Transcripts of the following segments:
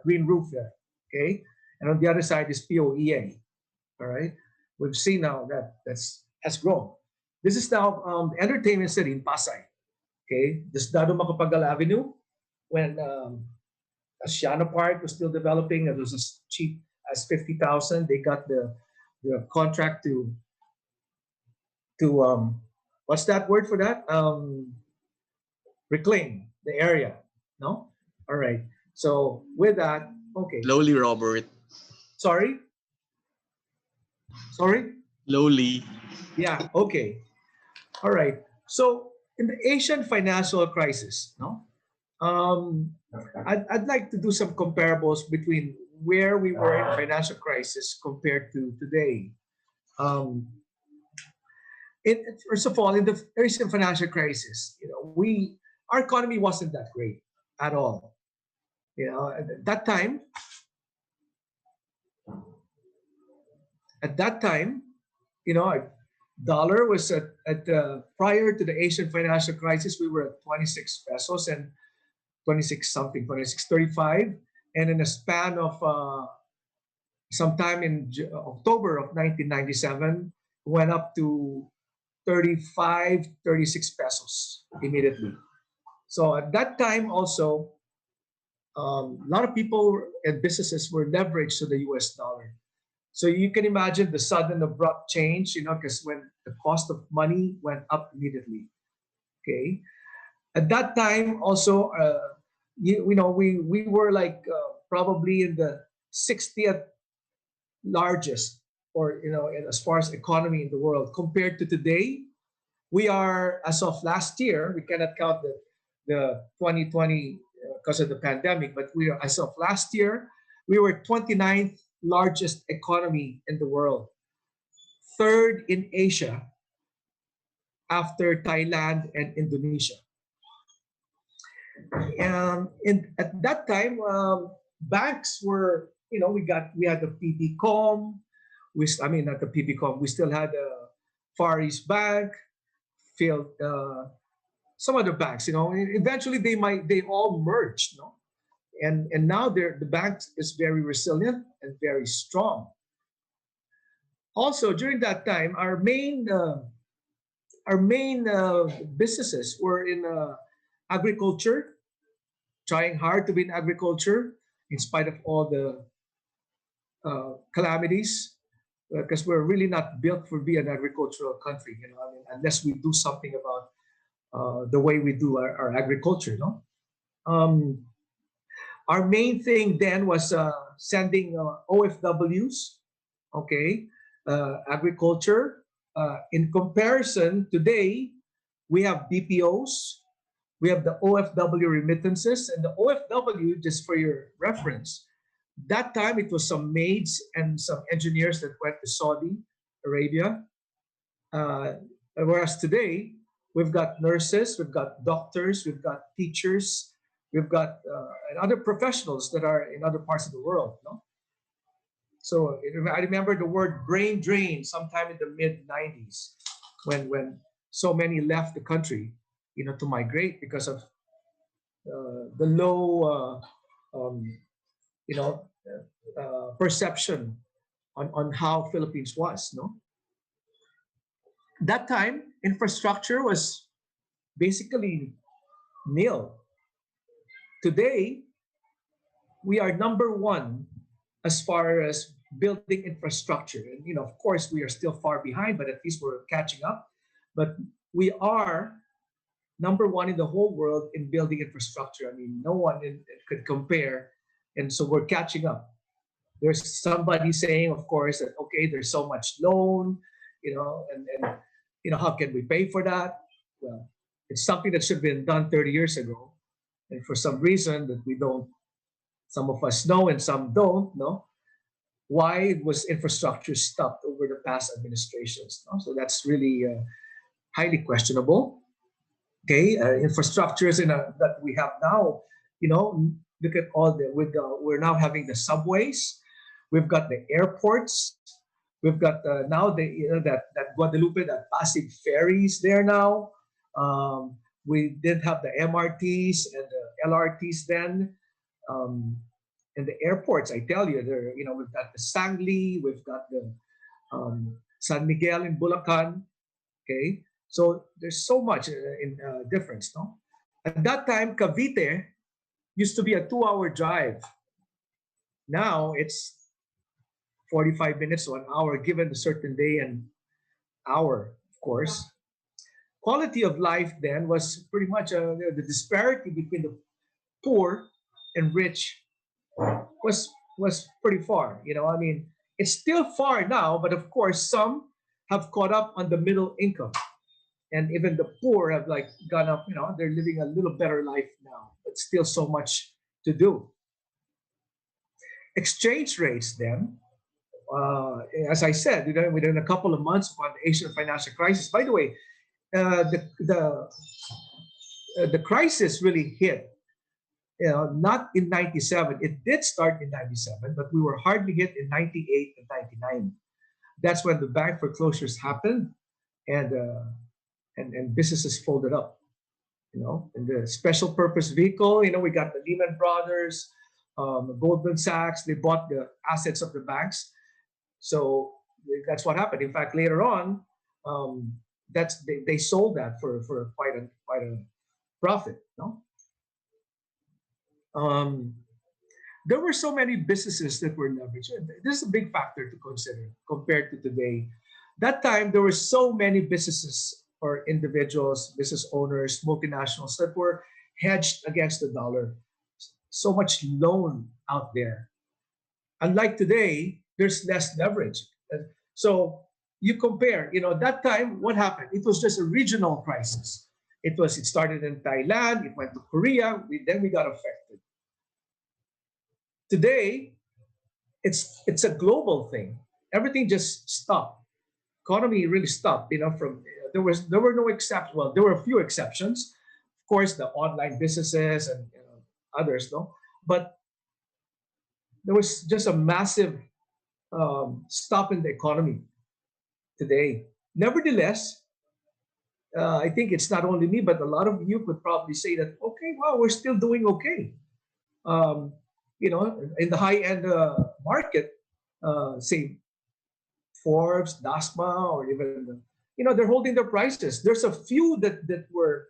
green roof there. Okay, and on the other side is POEA. All right, we've seen now that that's has grown. This is now the entertainment city in Pasay. Okay, this Dado Macapagal Avenue, when Asiana Park was still developing, it was as cheap as 50,000. They got the contract to what's that word for that? Reclaim the area. No, all right. So with that, okay. Slowly, Robert. Sorry, sorry. Slowly. Yeah. Okay. All right. So in the Asian financial crisis, no, um, I'd like to do some comparables between where we were in financial crisis compared to today. Um, First of all, in the recent financial crisis, our economy wasn't that great at all. At that time, you know, dollar was at prior to the Asian financial crisis, we were at 26 pesos and 26 something, 26.35, and in a span of sometime in October of 1997, went up to 35, 36 pesos immediately. So at that time also, a lot of people and businesses were leveraged to the US dollar. So you can imagine the sudden abrupt change, because when the cost of money went up immediately. Okay. At that time also, we were like probably in the 60th largest, or as far as economy in the world. Compared to today, we are, as of last year, we cannot count the 2020 because of the pandemic, but we are, as of last year, we were 29th largest economy in the world, third in Asia after Thailand and Indonesia. At that time, banks were, we had the PPCom, not the PPCom, we still had the Far East Bank, failed some other banks. Eventually they all merged. And now the bank is very resilient and very strong. Also during that time, our main businesses were in agriculture, trying hard to be in agriculture in spite of all the calamities, because we're really not built for being an agricultural country. Unless we do something about the way we do our agriculture. Um, our main thing then was sending OFWs, okay, agriculture. In comparison, today we have BPOs, we have the OFW remittances, and the OFW, just for your reference, that time it was some maids and some engineers that went to Saudi Arabia. Whereas today, we've got nurses, we've got doctors, we've got teachers, we've got and other professionals that are in other parts of the world. No? So I remember the word brain drain sometime in the mid 90s when so many left the country, to migrate because of the low, you know, perception on how Philippines was. No, that time infrastructure was basically nil. Today, we are number one as far as building infrastructure. And of course, we are still far behind, but at least we're catching up. But we are number one in the whole world in building infrastructure. I mean, no one could compare. And so we're catching up. There's somebody saying, of course, that, okay, there's so much loan, and how can we pay for that? Well, it's something that should have been done 30 years ago. And for some reason that we don't, some of us know and some don't know, why was infrastructure stopped over the past administrations? No? So that's really highly questionable. Okay, infrastructures that we have now, look at all we're now having the subways, we've got the airports, we've got now that Guadalupe, that Pasig ferries there now. We did have the MRTs and the LRTs then, And the airports, I tell you, there, we've got the Sangli, we've got the San Miguel in Bulacan. Okay, so there's so much in difference, no? At that time, Cavite used to be a 2-hour drive. Now it's 45 minutes to an hour, given a certain day and hour, of course. Quality of life then was pretty much the disparity between the poor and rich was pretty far. I mean, it's still far now, but of course, some have caught up on the middle income, and even the poor have like gone up. They're living a little better life now, but still so much to do. Exchange rates then, as I said, within a couple of months upon the Asian financial crisis. By the way, the crisis really hit. Not in 97. It did start in 97, but we were hardly hit in 98 and 99. That's when the bank foreclosures happened, and businesses folded up. In the special purpose vehicle, we got the Lehman Brothers, Goldman Sachs. They bought the assets of the banks. So that's what happened. In fact, later on, they sold that for quite a profit. No. There were so many businesses that were leveraged. This is a big factor to consider compared to today. That time, there were so many businesses or individuals, business owners, multinationals that were hedged against the dollar. So much loan out there. Unlike today, there's less leverage. So you compare, that time, what happened? It was just a regional crisis. It started in Thailand, it went to Korea, then we got affected. Today, it's a global thing. Everything just stopped. Economy really stopped. There were no exceptions. Well, there were a few exceptions. Of course, the online businesses and others, no. But there was just a massive stop in the economy today. Nevertheless, I think it's not only me, but a lot of you could probably say that, okay, well, we're still doing okay. Um, in the high-end market, say Forbes, DASMA, or even, they're holding their prices. There's a few that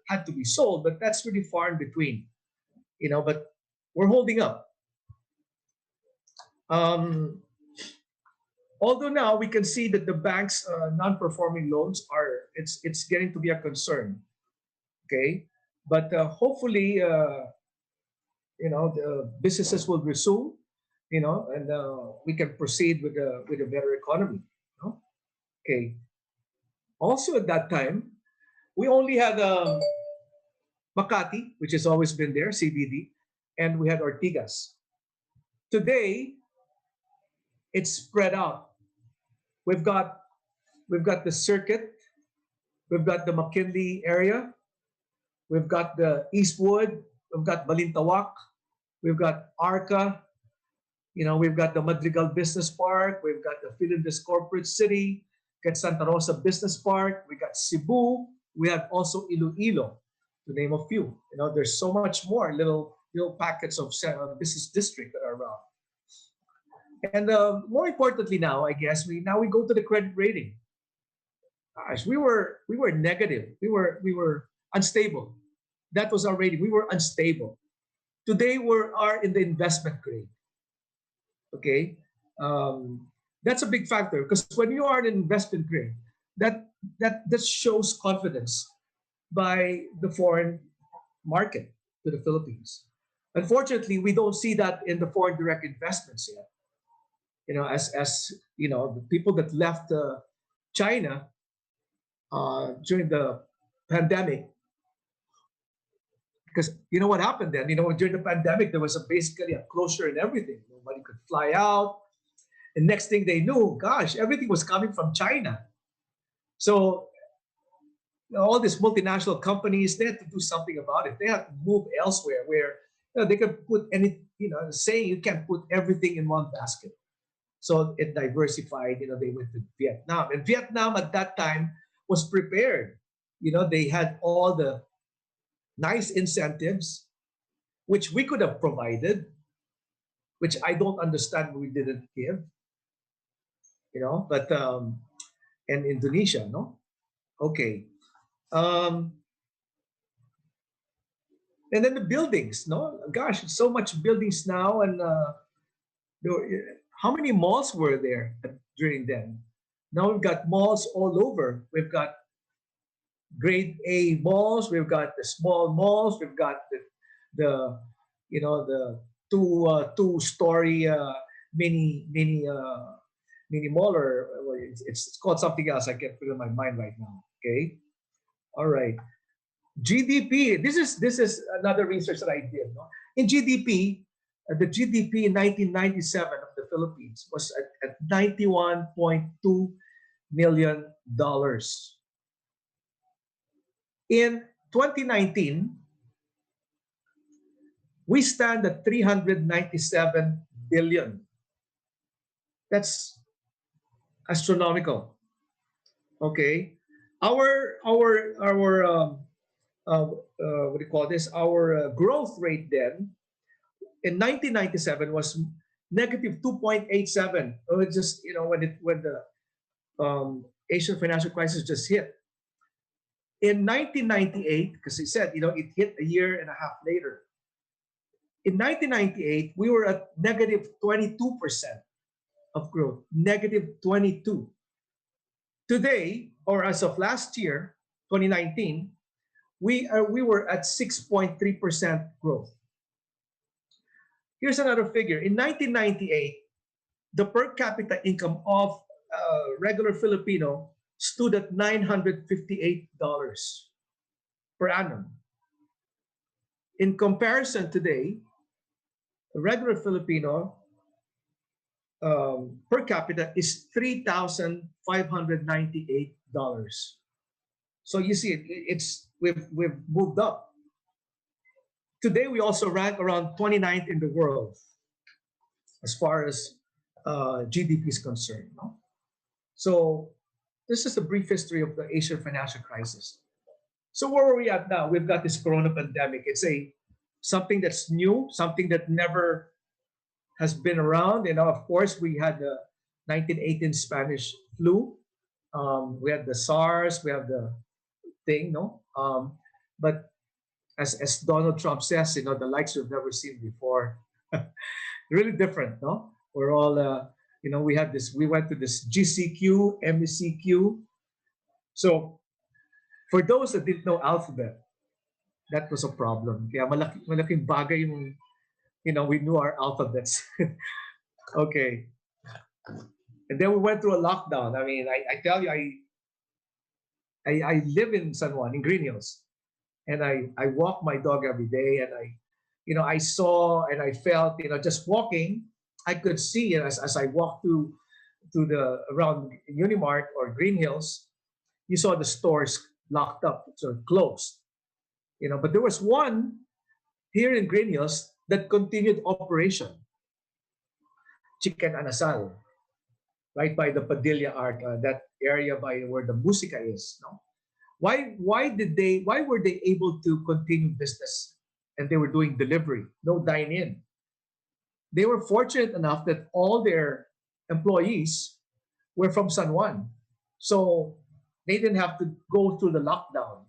had to be sold, but that's really far in between. But we're holding up. Although now we can see that the bank's non-performing loans it's getting to be a concern. Okay, but hopefully, the businesses will resume, and we can proceed with a better economy. Okay. Also at that time, we only had Makati, which has always been there, CBD, and we had Ortigas. Today, it's spread out. We've got the Circuit, we've got the McKinley area, we've got the Eastwood, we've got Balintawak, we've got Arca, we've got the Madrigal Business Park, we've got the Philippine Corporate City, we've got Santa Rosa Business Park, we got Cebu, we have also Iloilo, to name a few. There's so much more little packets of business district that are around. And more importantly now, I guess we go to the credit rating. Gosh, we were negative. We were unstable. That was our rating. We were unstable. Today we are in the investment grade. Okay, that's a big factor because when you are in investment grade, that shows confidence by the foreign market to the Philippines. Unfortunately, we don't see that in the foreign direct investments yet. As the people that left China during the pandemic, because what happened then? During the pandemic, there was basically a closure in everything. Nobody could fly out, and next thing they knew, gosh, everything was coming from China. So all these multinational companies, they had to do something about it. They had to move elsewhere where they could put saying you can't put everything in one basket. So it diversified. They went to Vietnam, and Vietnam at that time was prepared. They had all the nice incentives, which we could have provided. which I don't understand we didn't give, but and Indonesia, no? Okay. Um, and then the buildings, no? Gosh, so much buildings now, and how many malls were there during then? Now we've got malls all over. We've got grade A malls. We've got the small malls. We've got the the two-story mini mall, or well, it's called something else. I can't put it in my mind right now. Okay, all right. GDP. This is another research that I did. No? In GDP, the GDP in 1997 of the Philippines was at $91.2 million. In 2019, we stand at 397 billion. That's astronomical. Okay, our what do you call this? Our growth rate then in 1997 was negative 2.87. Oh, it just when the Asian financial crisis just hit. In 1998, because he said it hit a year and a half later. In 1998, we were at negative 22% of growth, negative 22. Today, or as of last year, 2019, we were at 6.3% growth. Here's another figure. In 1998, the per capita income of a regular Filipino stood at $958 per annum. In comparison today, a regular Filipino per capita is $3,598. So you see, we've moved up. Today we also rank around 29th in the world as far as GDP is concerned. No? So this is a brief history of the Asian financial crisis. So where are we at now? We've got this corona pandemic. It's something that's new, something that never has been around. Of course, we had the 1918 Spanish flu. We had the SARS. We have the thing, no? But as Donald Trump says, the likes we've never seen before. Really different, no? We're all, we had this. We went to this GCQ, MECQ. So for those that didn't know alphabet, that was a problem. Kaya malaking bagay yung, we knew our alphabets. Okay. And then we went through a lockdown. I mean, I tell you, I live in San Juan, in Green Hills, and I walk my dog every day, and I saw and I felt, just walking, I could see as I walked through around Unimart or Green Hills, you saw the stores locked up, so closed. But there was one here in Green Hills that continued operation. Chicken Anasal, right by the Padilla Art, that area by where the Musica is. No? Why were they able to continue business, and they were doing delivery, no dine-in? They were fortunate enough that all their employees were from San Juan, so they didn't have to go through the lockdown.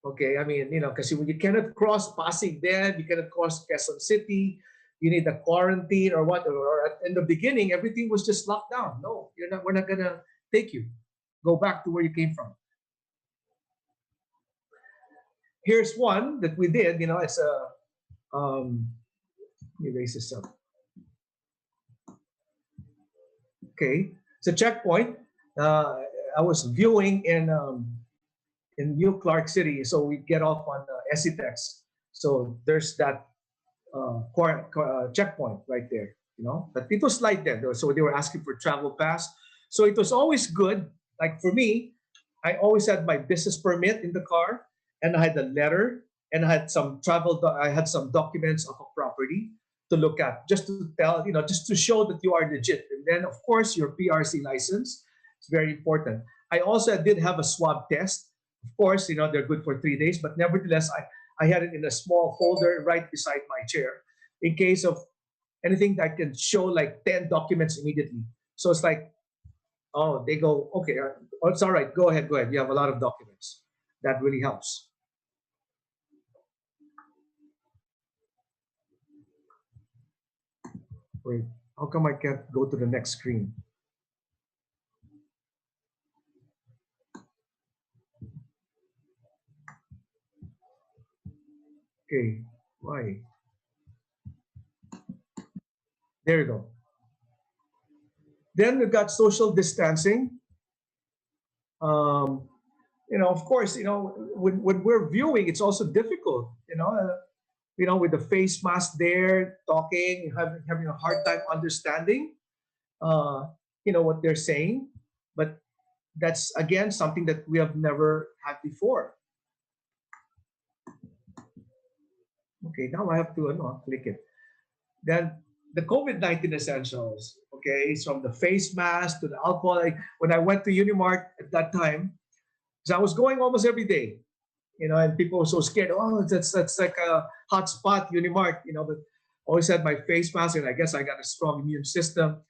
Okay, I mean, because you cannot cross Pasig, then you cannot cross Quezon City. You need a quarantine or what. Or in the beginning, everything was just locked down. No, we're not gonna take you. Go back to where you came from. Here's one that we did. It's a let me raise this up. Okay, it's a checkpoint. I was viewing in New Clark City, so we get off on Esitex. So there's that checkpoint right there, But it was like that. So they were asking for travel pass. So it was always good. Like for me, I always had my business permit in the car, and I had a letter, and I had some I had some documents of a property to look at, just to tell, just to show that you are legit. And then of course your PRC license. It's very important. I also did have a swab test. Of course, they're good for 3 days, but nevertheless, I had it in a small folder right beside my chair in case of anything that can show like 10 documents immediately. So it's like, oh, they go, okay, oh, it's all right. Go ahead, go ahead. You have a lot of documents. That really helps. Wait, how come I can't go to the next screen? Okay, why? There you go. Then we've got social distancing. Um, of course, when we're viewing, it's also difficult. With the face mask there, talking, having a hard time understanding, uh, what they're saying. But that's again something that we have never had before. Okay, now I have to click it. Then the COVID-19 essentials. Okay, it's from the face mask to the alcohol. Like, when I went to Unimart at that time, because I was going almost every day, and people were so scared. Oh, that's like a hot spot, Unimart, but always had my face mask, and I guess I got a strong immune system,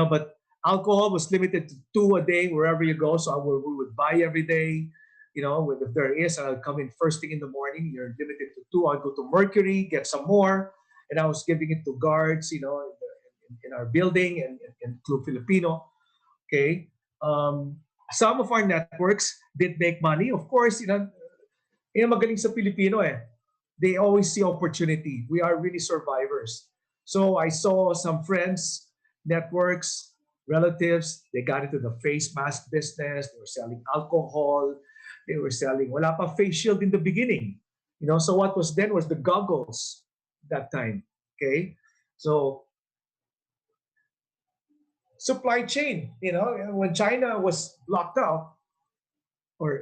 but alcohol was limited to two a day wherever you go. So we would buy every day, if there is, I'll come in first thing in the morning. You're limited to two. I'd go to Mercury, get some more, and I was giving it to guards, in our building and in Club Filipino. Okay. Some of our networks did make money. Of course, magaling sa Pilipino eh. They always see opportunity. We are really survivors. So I saw some friends, networks, relatives, they got into the face mask business. They were selling alcohol. They were selling, wala pa face shield in the beginning. So what was then was the goggles that time. Okay. So supply chain, when China was locked out, or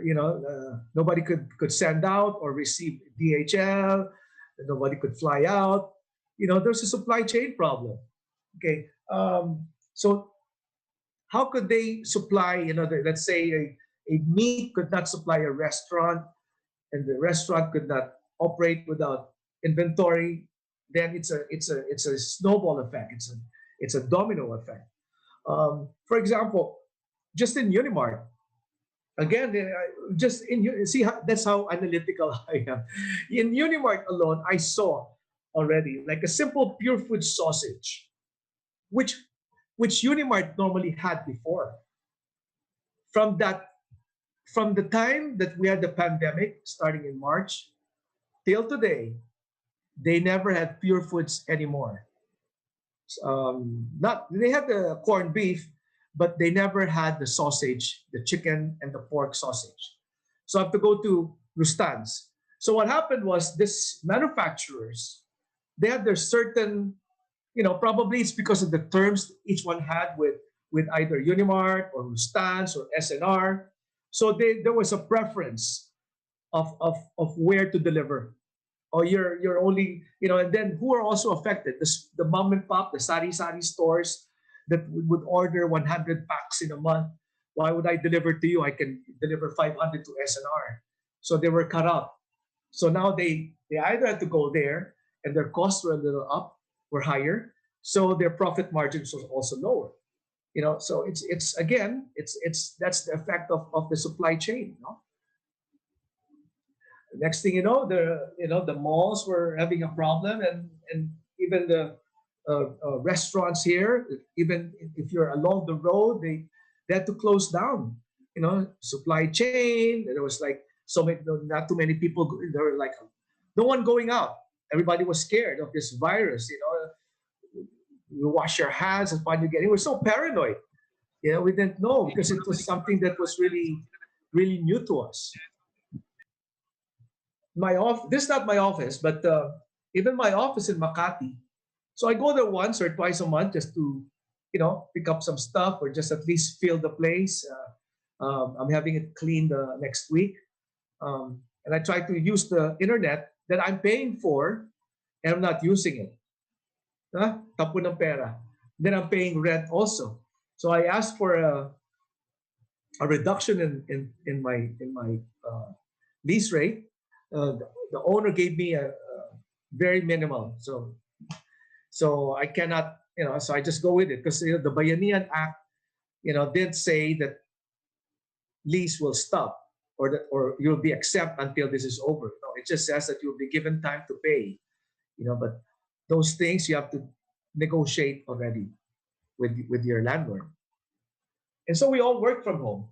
nobody could send out or receive DHL, nobody could fly out. There's a supply chain problem. Okay, so how could they supply? Let's say a meat could not supply a restaurant, and the restaurant could not operate without inventory. Then it's a snowball effect. It's a domino effect. For example, just in Unimart, again, just see how that's how analytical I am. In Unimart alone, I saw already like a simple pure food sausage, which Unimart normally had before. From that, from the time that we had the pandemic starting in March till today, they never had pure foods anymore. Not they had the corned beef, but they never had the sausage, the chicken and the pork sausage. So I have to go to Rustan's. So what happened was this manufacturers, they had their certain, probably it's because of the terms each one had with either Unimart or Rustan's or SNR. So there was a preference of where to deliver. Or you're only, and then who are also affected? The mom and pop, the sari stores that would order 100 packs in a month. Why would I deliver to you? I can deliver 500 to SNR. So they were cut off. So now they either had to go there, and their costs were a little up, were higher. So their profit margins was also lower. So it's again, it's that's the effect of the supply chain. Next thing you know, the malls were having a problem, and even the restaurants here, even if you're along the road, they had to close down. Supply chain. There was like so many, not too many people. There were like no one going out. Everybody was scared of this virus. You wash your hands upon you get. We're so paranoid. We didn't know because it was something that was really, really new to us. This is not my office, but even my office in Makati. So I go there once or twice a month just to, pick up some stuff or just at least fill the place. I'm having it cleaned next week. And I try to use the internet that I'm paying for and I'm not using it. Tapo ng pera. Then I'm paying rent also. So I asked for a reduction in my lease rate. The owner gave me a very minimal. So So I cannot, so I just go with it because the Bayanihan Act, did say that lease will stop or you'll be exempt until this is over. No, it just says that you'll be given time to pay, but those things you have to negotiate already with your landlord. And so we all work from home.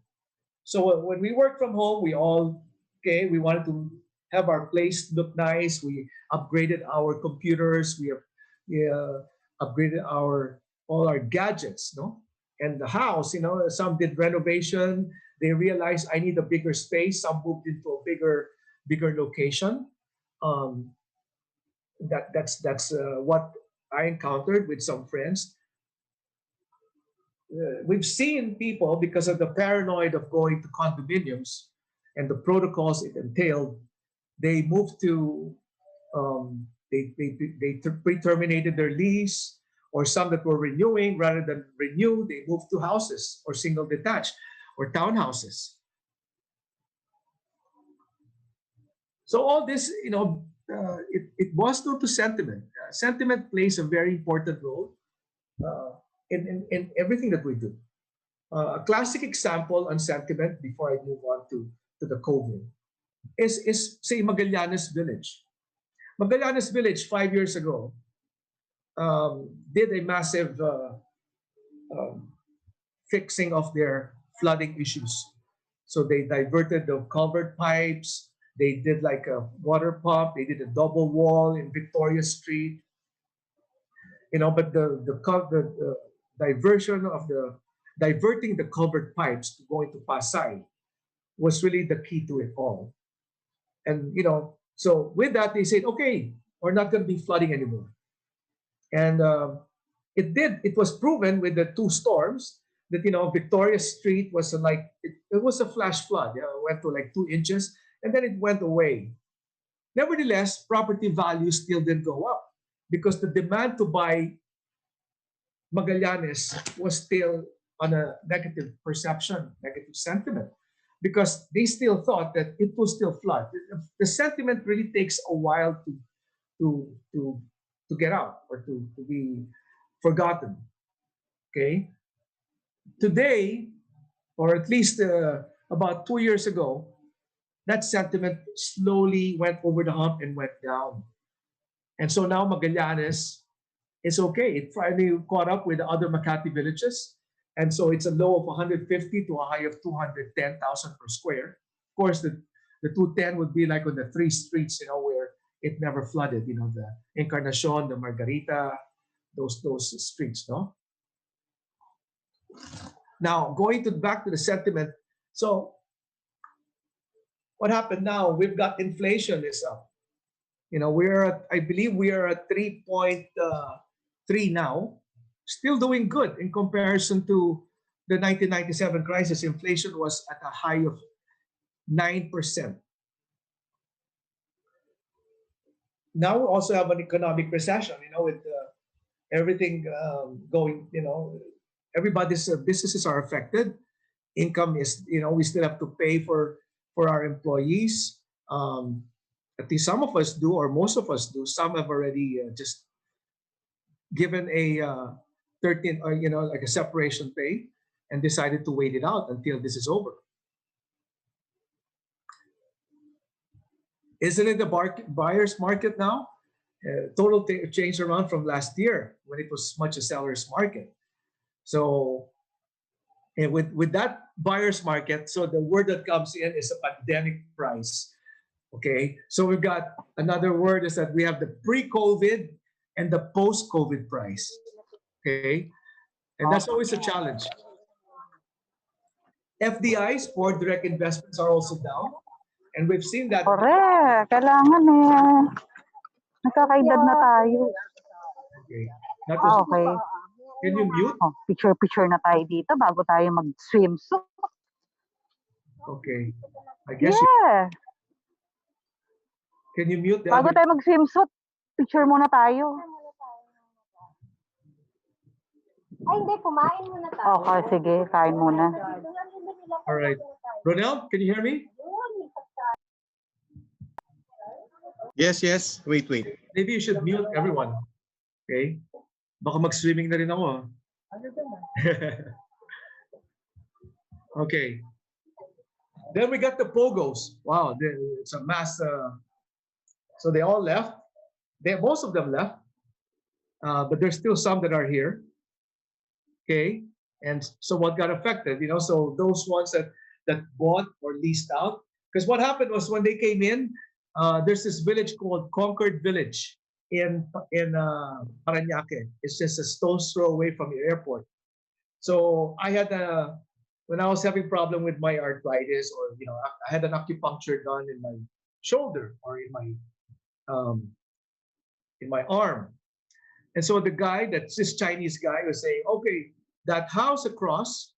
So when we work from home, we wanted to have our place look nice. We upgraded our computers. We upgraded all our gadgets, no? And the house, some did renovation. They realized I need a bigger space. Some moved into a bigger location. Um, that's what I encountered with some friends. We've seen people, because of the paranoid of going to condominiums and the protocols it entailed, they moved to they pre-terminated their lease, or some that were renewing, rather than renew, they moved to houses or single detached or townhouses. So all this, it boils down to sentiment. Sentiment plays a very important role in everything that we do. A classic example on sentiment, before I move on to the COVID, is say Magallanes Village. Magallanes Village 5 years ago did a massive um, fixing of their flooding issues. So they diverted the culvert pipes. They did like a water pump. They did a double wall in Victoria Street. But the diversion of the diverting the culvert pipes to go into Pasay was really the key to it all. And so with that they said, okay, we're not going to be flooding anymore. And it was proven with the two storms that Victoria Street was it was a flash flood. It went to like 2 inches and then it went away. Nevertheless, property values still didn't go up because the demand to buy Magallanes was still on a negative perception, negative sentiment, because they still thought that it will still flood. The sentiment really takes a while to to to get out or to be forgotten. Okay, today, or at least about 2 years ago, that sentiment slowly went over the hump and went down. And so now Magallanes is okay. It finally caught up with the other Makati villages. And so it's a low of 150 to a high of 210,000 per square. Of course, the 210 would be like on the three streets, where it never flooded, the Encarnacion, the Margarita, those streets, no? Now, going back to the sentiment. So what happened now? We've got inflation is up. I believe we are at 3.3 now, still doing good in comparison to the 1997 crisis. Inflation was at a high of 9%. Now we also have an economic recession, with everything going, everybody's businesses are affected. Income is, we still have to pay for our employees. At least some of us do, or most of us do. Some have already just given a 13, or like a separation pay, and decided to wait it out until this is over. Isn't it the buyer's market now? Total change around from last year when it was much a seller's market. So, and with that buyer's market, so the word that comes in is a pandemic price. Okay, so we've got another word is that we have the pre-COVID and the post-COVID price. Okay, and that's always a challenge. FDIs, foreign direct investments, are also down, and we've seen that. Correct. Kailangan nagkakaedad na tayo. Okay, that was, Okay. Can you mute? Oh, picture na tayo dito bago tayo mag-swimsuit. Okay, I guess. Yeah. Can you mute the Bago other? tayo mag-swimsuit, picture muna tayo. Ay, hindi. Kumain muna tayo. Okay, sige. Kain muna. All right. Ronel, can you hear me? Yes. Wait. Maybe you should mute everyone. Okay. Baka mag-swimming na rin ako. Ah. Ano dun ah? Okay. Then we got the pogos. Wow, it's a mass. So they all left. Most of them left, but there's still some that are here. Okay, and so what got affected? So those ones that bought or leased out. Because what happened was when they came in, there's this village called Concord Village in Parañaque. It's just a stone's throw away from the airport. So when I was having problem with my arthritis, or I had an acupuncture done in my shoulder or um, in my arm. And so this Chinese guy was saying, okay, that house across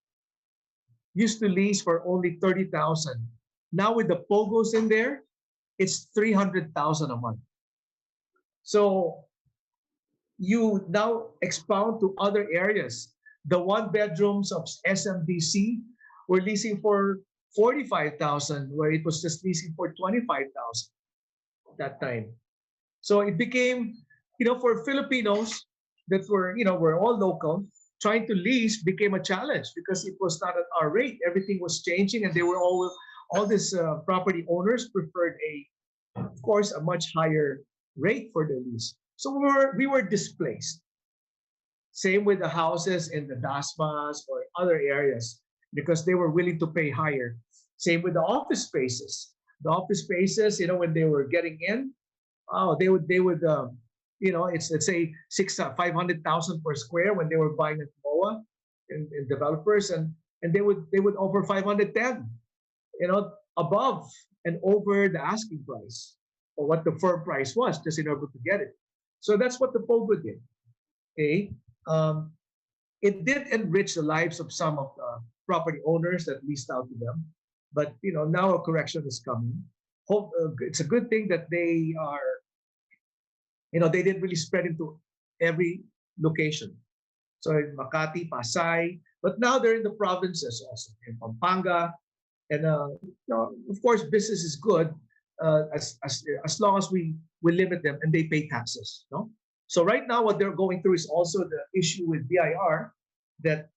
used to lease for only 30,000. Now with the pogos in there, it's 300,000 a month. So you now expound to other areas. The one bedrooms of SMDC were leasing for 45,000, where it was just leasing for 25,000 that time. So it became, for Filipinos that we're all local, trying to lease became a challenge because it was not at our rate. Everything was changing, and they were all these property owners preferred of course, a much higher rate for the lease. So we were displaced. Same with the houses in the Dasmas or other areas, because they were willing to pay higher. Same with the office spaces. The office spaces, when they were getting in, they would it's, let's say 500,000 per square when they were buying at MOA in developers, and they would offer 510, above and over the asking price or what the firm price was, just in order to get it. So that's what the POGO did. Okay, it did enrich the lives of some of the property owners that leased out to them, but now a correction is coming. It's a good thing that they are. They didn't really spread into every location. So in Makati, Pasay, but now they're in the provinces also, in Pampanga, and of course, business is good as long as we limit them and they pay taxes. No. So right now, what they're going through is also the issue with BIR, that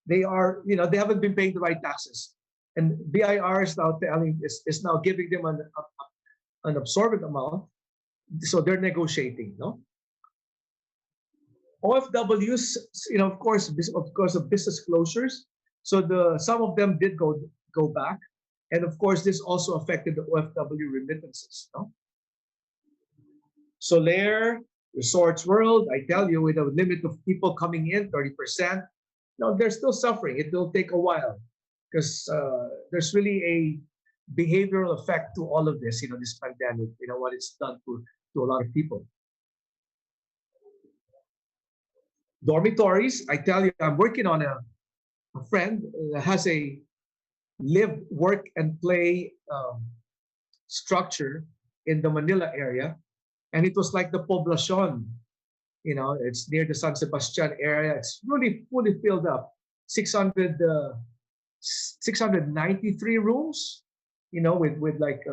they haven't been paying the right taxes, and BIR is now is now giving them an absorbent amount. So they're negotiating, no? OFWs, of course, because of business closures. So some of them did go back, and of course, this also affected the OFW remittances, no? Soler, Resorts World, I tell you, with a limit of people coming in, 30%, they're still suffering. It will take a while because there's really a behavioral effect to all of this, this pandemic, what it's done to a lot of people. Dormitories, I tell you, I'm working on a friend that has a live, work, and play structure in the Manila area. And it was like the Poblacion, it's near the San Sebastian area. It's really fully filled up. 693 rooms, with like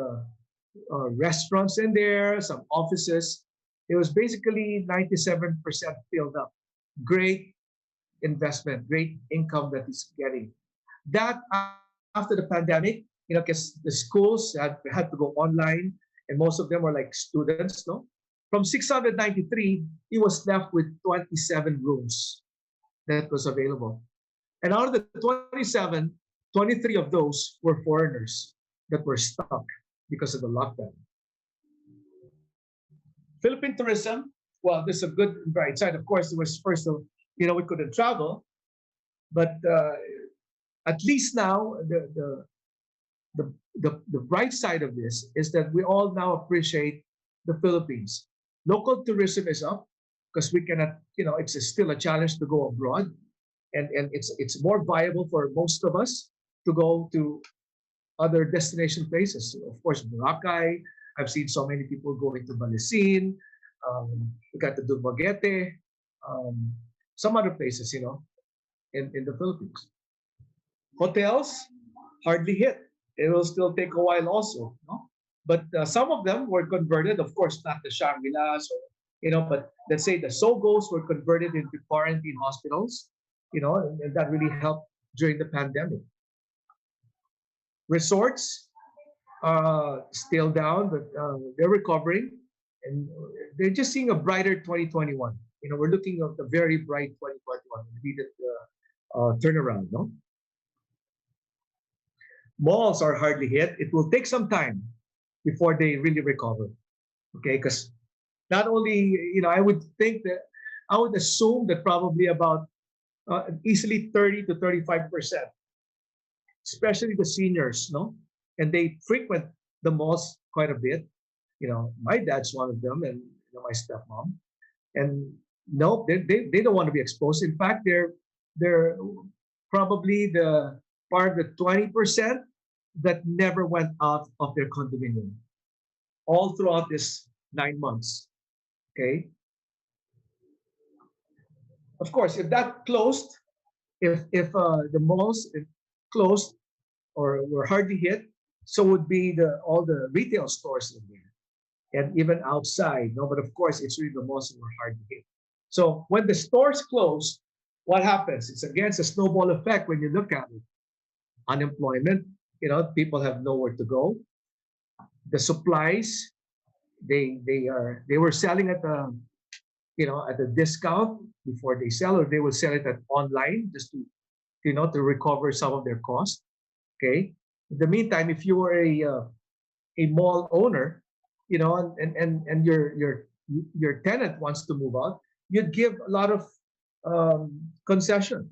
restaurants in there, some offices. It was basically 97% filled up. Great investment, great income that he's getting. That after the pandemic, because the schools had to go online, and most of them were like students, no? From 693, he was left with 27 rooms that was available. And out of the 27, 23 of those were foreigners that were stuck because of the lockdown. Philippine tourism, well, there's a good bright side. Of course, it was first of, we couldn't travel, but at least now the bright side of this is that we all now appreciate the Philippines. Local tourism is up because we cannot, it's still a challenge to go abroad, and it's more viable for most of us to go to other destination places. So of course, Boracay. I've seen so many people going to Balisin. We got to Dumaguete, some other places, in the Philippines. Hotels hardly hit. It will still take a while also, no? But some of them were converted, of course, not the Shangri-Las But let's say the SOGOs were converted into quarantine hospitals, and that really helped during the pandemic. Resorts still down, but they're recovering, and they're just seeing a brighter 2021. We're looking at a very bright 2021. We needed turnaround, no? Malls are hardly hit. It will take some time before they really recover. Okay, because not only, I would think that I would assume that probably about easily 30 to 35%, especially the seniors, no? And they frequent the malls quite a bit. My dad's one of them, and my stepmom. And no, they don't want to be exposed. In fact, they're probably the part of the 20% that never went out of their condominium all throughout this 9 months. Okay. Of course, if that closed, if the malls closed or were hardly hit, so would be all the retail stores in there, and even outside. No, but of course, it's really the malls that were hardly hit. So when the stores close, what happens? It's against a snowball effect when you look at it. Unemployment, people have nowhere to go. The supplies, they were selling at at a discount before they sell, or they will sell it at online just to recover some of their cost. Okay. In the meantime, if you were a mall owner, and your tenant wants to move out, you'd give a lot of concession.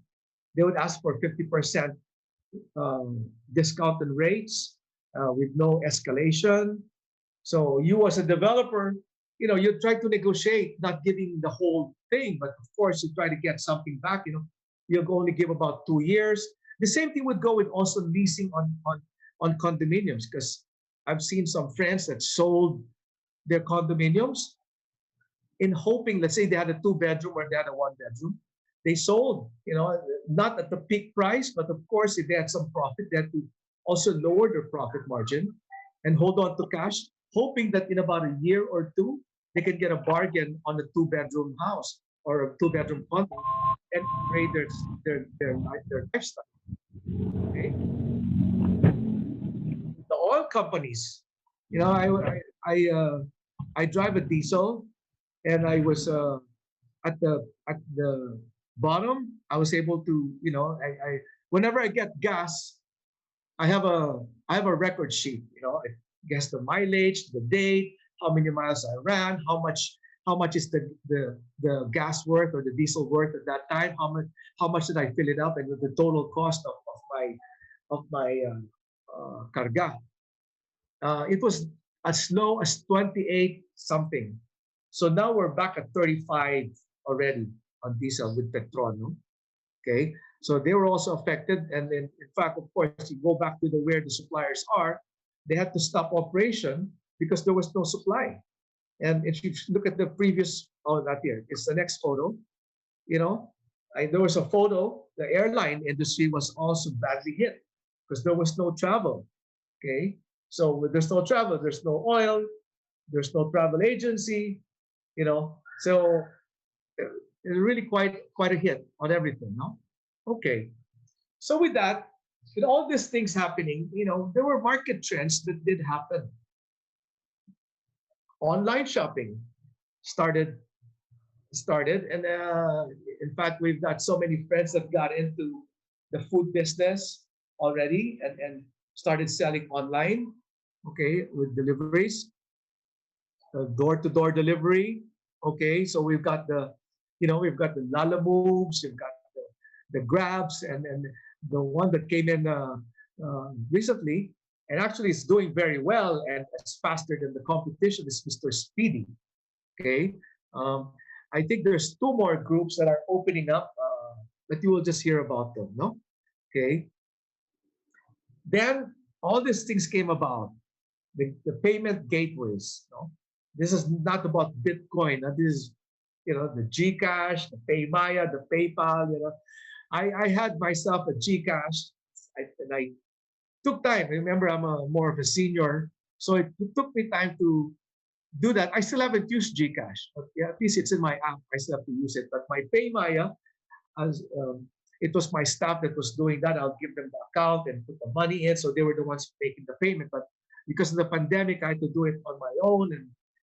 They would ask for 50% discount and rates with no escalation. So you as a developer, you try to negotiate, not giving the whole thing, but of course you try to get something back. You'll only give about 2 years. The same thing would go with also leasing on condominiums, because I've seen some friends that sold their condominiums in hoping, let's say they had a 2-bedroom or they had a 1-bedroom. They sold, not at the peak price, but of course, if they had some profit, they had to also lower their profit margin and hold on to cash, hoping that in about a year or two, they can get a bargain on a 2-bedroom house or a 2-bedroom condo and upgrade their lifestyle. Okay? The oil companies, I drive a diesel, and I was at the bottom. I was able to, I whenever I get gas, I have a record sheet. I guess the mileage, the date, how many miles I ran, how much is the gas worth or the diesel worth at that time, how much did I fill it up, and the total cost of my carga. It was as low as 28 something. So now we're back at 35 already on diesel with Petron. No? Okay, so they were also affected, and then in fact, of course, you go back to where the suppliers are, they had to stop operation because there was no supply. And if you look at the previous, not here, it's the next photo. There was a photo. The airline industry was also badly hit because there was no travel. Okay, so when there's no travel, there's no oil, there's no travel agency. So it's really quite a hit on everything. No, okay. So with that, with all these things happening, there were market trends that did happen. Online shopping started, and in fact, we've got so many friends that got into the food business already and started selling online. Okay, with deliveries, door-to-door delivery. Okay, so we've got the Lala Moves, we've got the Grabs, and the one that came in recently, and actually is doing very well and it's faster than the competition, is Mr. Speedy. Okay, I think there's 2 more groups that are opening up, but you will just hear about them. No, okay. Then all these things came about. The payment gateways. No, this is not about Bitcoin. This is the GCash, the PayMaya, the PayPal. I had myself a GCash, and I took time. Remember, I'm more of a senior, so it took me time to do that. I still haven't used Gcash, but yeah, at least it's in my app. I still have to use it. But my PayMaya, as it was my staff that was doing that. I'll give them the account and put the money in, so they were the ones making the payment. But because of the pandemic, I had to do it on my own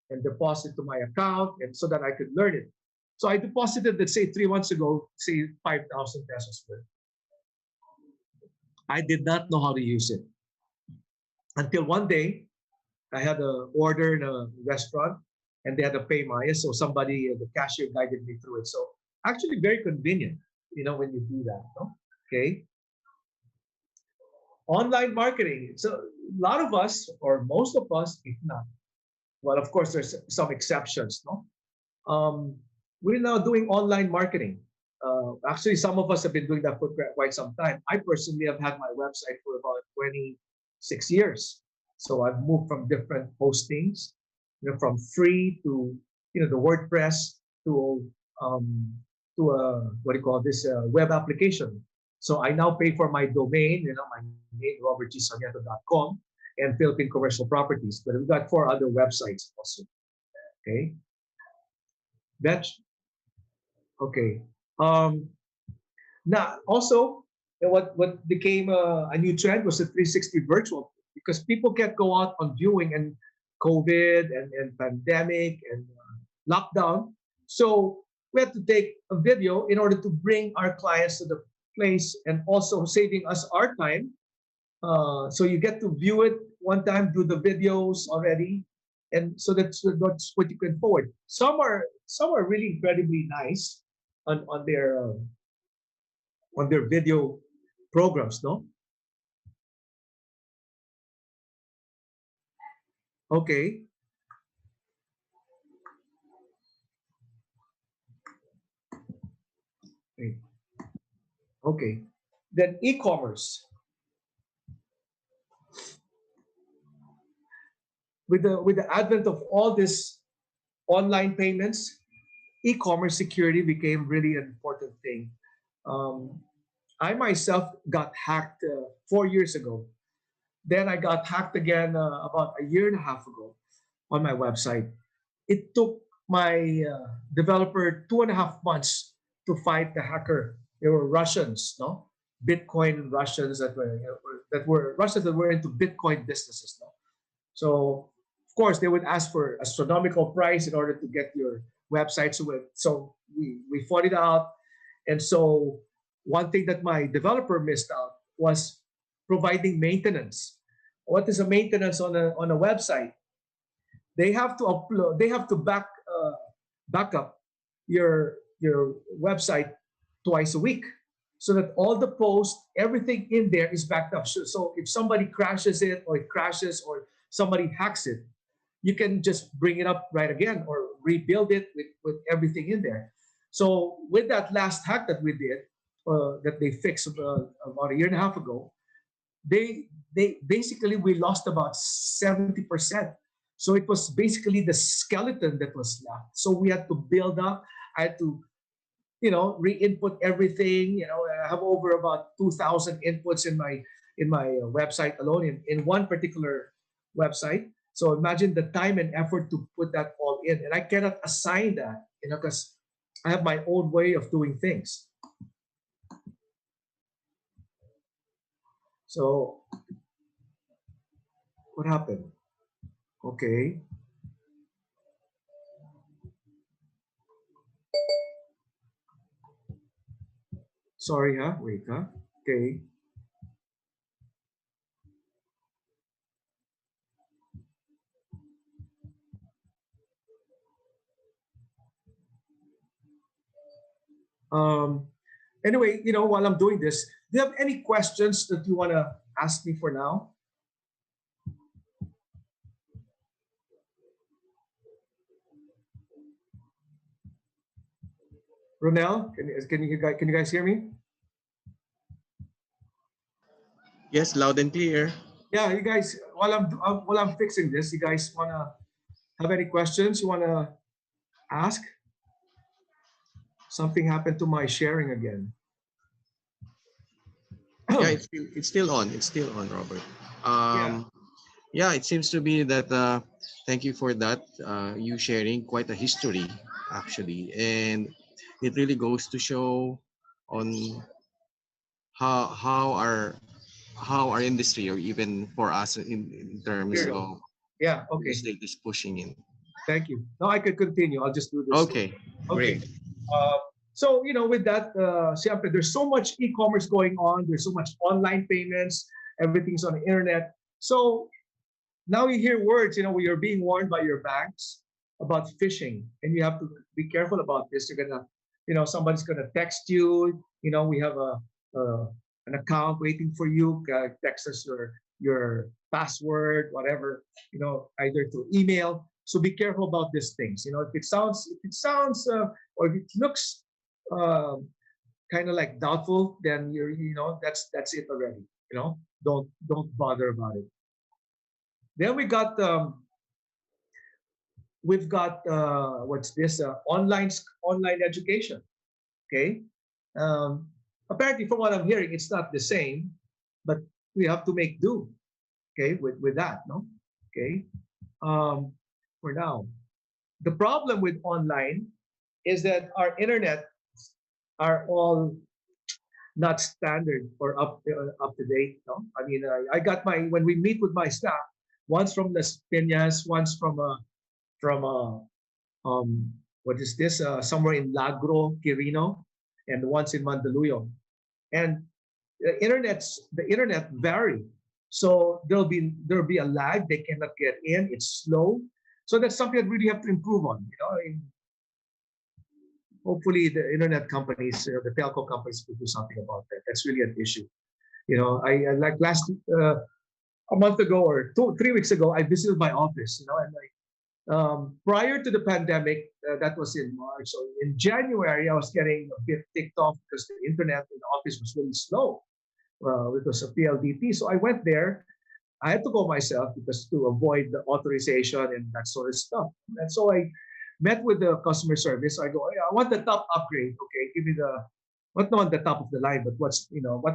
and deposit to my account, and so that I could learn it. So I deposited, let's say 3 months ago, say 5,000 pesos worth. I did not know how to use it until one day I had an order in a restaurant and they had to pay Maya. So somebody, the cashier guided me through it. So actually very convenient, when you do that. No? Okay. Online marketing. So a lot of us, or most of us, if not, well, of course, there's some exceptions. No, we're now doing online marketing. Actually, some of us have been doing that for quite some time. I personally have had my website for about 26 years. So I've moved from different postings, from free to, the WordPress to a, what do you call this, web application. So I now pay for my domain, my name, robertgsarmiento.com, and Philippine Commercial Properties. But we've got 4 other websites also. Okay. That's okay. Now, also, what became a new trend was the 360 virtual, because people can't go out on viewing, and COVID and pandemic and lockdown. So we had to take a video in order to bring our clients to the place, and also saving us our time. So you get to view it one time, do the videos already, and so that's what you can forward. Some are really incredibly nice on their video programs, no? Okay. Okay. Then e-commerce. With the advent of all this online payments, e-commerce security became really an important thing. I myself got hacked 4 years ago. Then I got hacked again about a year and a half ago on my website. It took my developer 2.5 months to fight the hacker. They were Russians, no, Bitcoin Russians that were Russians that were into Bitcoin businesses, no. So of course they would ask for astronomical price in order to get your website. So we fought it out, and so one thing that my developer missed out was providing maintenance. What is a maintenance on a website? They have to upload. They have to back up your website twice a week, so that all the posts, everything in there is backed up. So if somebody crashes it, or it crashes, or somebody hacks it, you can just bring it up right again, or rebuild it with everything in there. So with that last hack that we did, that they fixed about a year and a half ago, they basically, we lost about 70%. So it was basically the skeleton that was left. So we had to build up. I had to, re-input everything. I have over about 2,000 inputs in my website alone, in one particular website. So imagine the time and effort to put that all in, and I cannot assign that, because I have my own way of doing things. So what happened? Okay. Sorry, huh? Wait, huh? Okay. Um, anyway, while I'm doing this, do you have any questions that you want to ask me for now? Ronel, can you guys hear me? Yes, loud and clear. Yeah, you guys, while I'm fixing this, you guys wanna have any questions you wanna ask? Something happened to my sharing again. Yeah, it's still on. It's still on, Robert. Yeah. Yeah, it seems to be that. Thank you for that. You sharing quite a history actually, and it really goes to show on how our industry, or even for us in terms Here you go. of Yeah, real okay. estate, is pushing in. Thank you. Now I could continue. I'll just do this. Okay, Okay. great. Uh, so, with that, siyempre, there's so much e-commerce going on. There's so much online payments. Everything's on the internet. So now you hear words, where you're being warned by your banks about phishing, and you have to be careful about this. You're gonna, somebody's gonna text you. We have uh, an account waiting for you. Text us your password, whatever. Either through email. So be careful about these things. If it sounds, or if it looks uh, kind of like doubtful, then that's it already. Don't bother about it. Then we've got what's this? Online education. Okay. Um, Apparently, from what I'm hearing, it's not the same, but we have to make do. Okay, with that, no. Okay. Um, for now, the problem with online is that our internet are all not standard or up to date. No, I mean, I got my when we meet with my staff, once from Las Piñas, once from um what is this? Somewhere in Lagro, Quirino, and once in Mandaluyong. And the internet vary. So there'll be a lag. They cannot get in. It's slow. So that's something that we really have to improve on. Hopefully the internet companies, the telco companies, will do something about that. That's really an issue. I like last a month ago or 3 weeks ago, I visited my office. And like prior to the pandemic, that was in March. So in January, I was getting a bit ticked off because the internet in the office was really slow. It was a PLDT. So I went there. I had to go myself because to avoid the authorization and that sort of stuff. And so I met with the customer service. I go, "Hey, I want the top upgrade. Okay, give me what not the top of the line, but what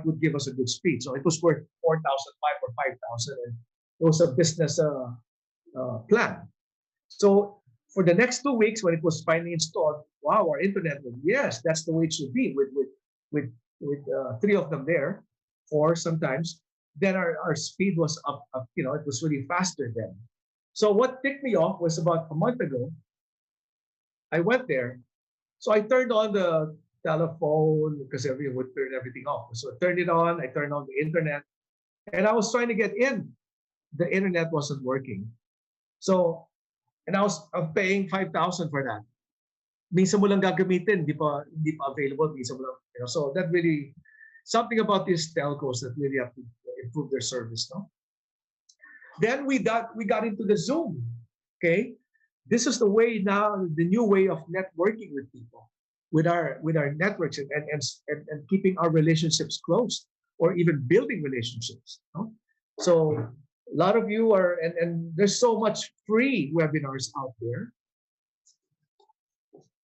would give us a good speed." So it was worth 4,005 or 5,000, and it was a business plan. So for the next 2 weeks, when it was finally installed, wow, our internet was, yes, that's the way it should be with three of them there, or sometimes. Then our speed was up. It was really faster then. So what ticked me off was about a month ago. I went there, so I turned on the telephone because everyone would turn everything off. So I turned it on. I turned on the internet, and I was trying to get in. The internet wasn't working. So and I'm paying 5,000 for that. Minsan mo lang gagamitin, hindi pa available, minsan mo lang, so that really, something about these telcos that really have to improve their service, no? Then we got into the Zoom, okay? This is the way now, the new way of networking with people, with our networks and keeping our relationships close, or even building relationships, no? So a lot of you and there's so much free webinars out there.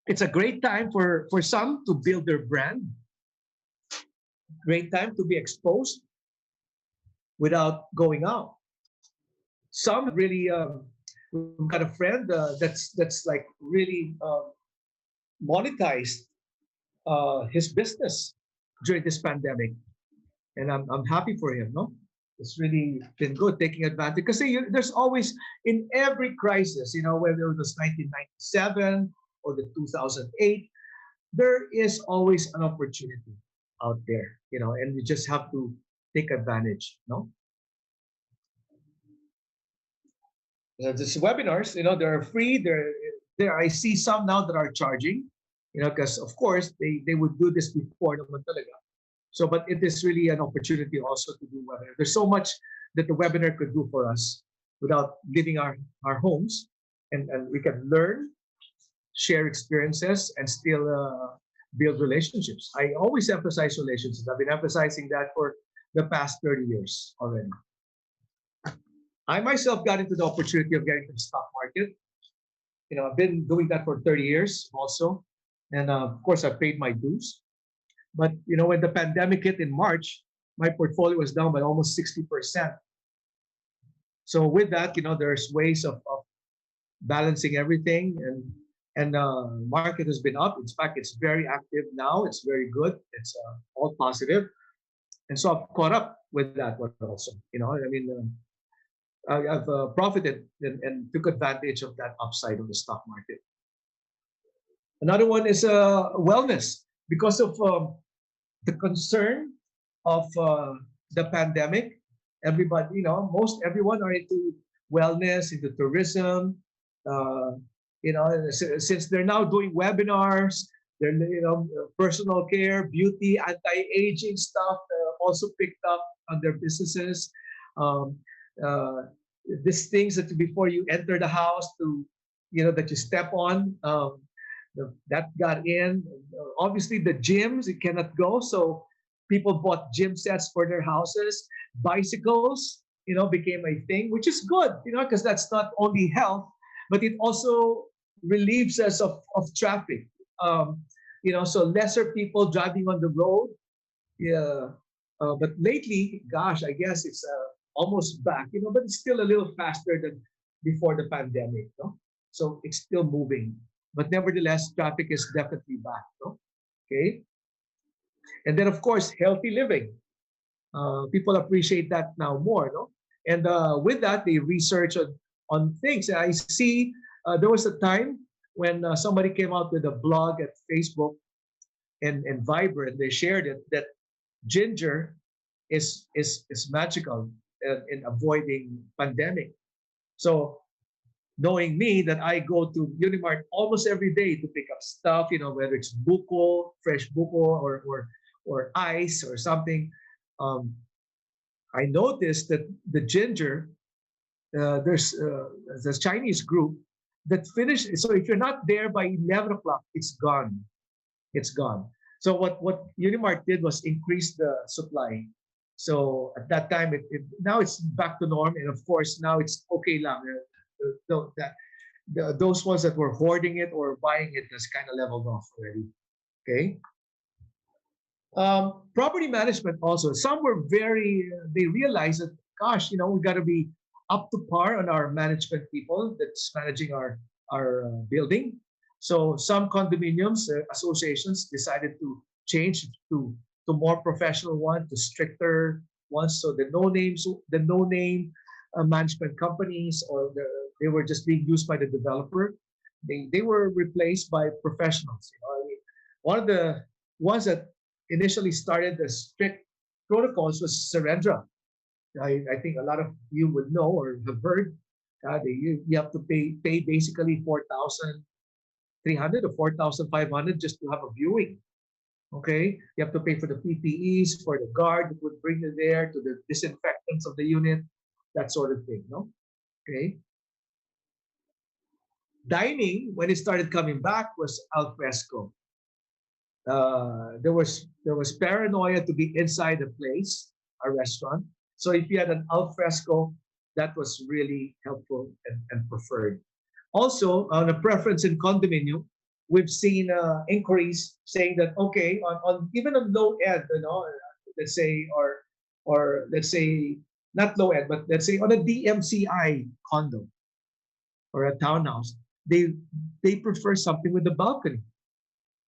It's a great time for some to build their brand. Great time to be exposed without going out. Some really, we've got a friend that's like really monetized his business during this pandemic, and I'm happy for him. No, it's really been good taking advantage because there's always in every crisis, whether it was 1997 or the 2008, there is always an opportunity out there, and you just have to take advantage. No, these webinars, they're free. There. I see some now that are charging, because of course they would do this before naman talaga. So, but it is really an opportunity also to do webinar. There's so much that the webinar could do for us without leaving our homes, and we can learn, share experiences, and still build relationships. I always emphasize relationships. I've been emphasizing that for the past 30 years already. I myself got into the opportunity of getting to the stock market. I've been doing that for 30 years also. And of course, I've paid my dues. But, when the pandemic hit in March, my portfolio was down by almost 60%. So with that, there's ways of balancing everything, and market has been up. In fact, it's very active now. It's very good. It's all positive, and so I've caught up with that one also. I mean, I've profited and took advantage of that upside of the stock market. Another one is wellness, because of the concern of the pandemic. Everybody, most everyone are into wellness, into tourism. Uh, since they're now doing webinars, they're personal care, beauty, anti-aging stuff also picked up on their businesses. Um, uh, these things that before you enter the house that you step on. That got in. Obviously, the gyms, it cannot go. So people bought gym sets for their houses. Bicycles, became a thing, which is good, because that's not only health, but it also relieves us of traffic. So lesser people driving on the road. Yeah. But lately, gosh, I guess it's almost back, but it's still a little faster than before the pandemic, no? So it's still moving. But nevertheless, traffic is definitely back, no? Okay. And then, of course, healthy living. People appreciate that now more, no? And with that, they research on things. I see there was a time when somebody came out with a blog at Facebook and Viber, and they shared it that ginger is magical in avoiding pandemic. So knowing me that I go to Unimart almost every day to pick up stuff, whether it's buko, fresh buko, or ice or something. I noticed that the ginger, there's this Chinese group that finished. So if you're not there by 11 o'clock, it's gone. It's gone. So what Unimart did was increase the supply. So at that time, now it's back to norm, and of course now it's okay lang. Those ones that were hoarding it or buying it has kind of leveled off already. Okay. Property management also. Some were they realized that, gosh, we got to be up to par on our management people that's managing our building. So some condominiums associations decided to change to more professional ones, to stricter ones. So the no name management companies, or they were just being used by the developer. They were replaced by professionals. I mean, one of the ones that initially started the strict protocols was Surrendra. I think a lot of you would know or have heard. You have to pay basically 4,300 or 4,500 just to have a viewing. Okay, you have to pay for the PPEs, for the guard that would bring you there, to the disinfectants of the unit, that sort of thing. No, okay. Dining, when it started coming back, was al fresco. There was paranoia to be inside a place, a restaurant. So if you had an al fresco, that was really helpful and preferred. Also, on a preference in condominium, we've seen inquiries saying that, okay, on even on low end, let's say, or let's say not low end, but let's say on a DMCI condo or a townhouse, they prefer something with a balcony.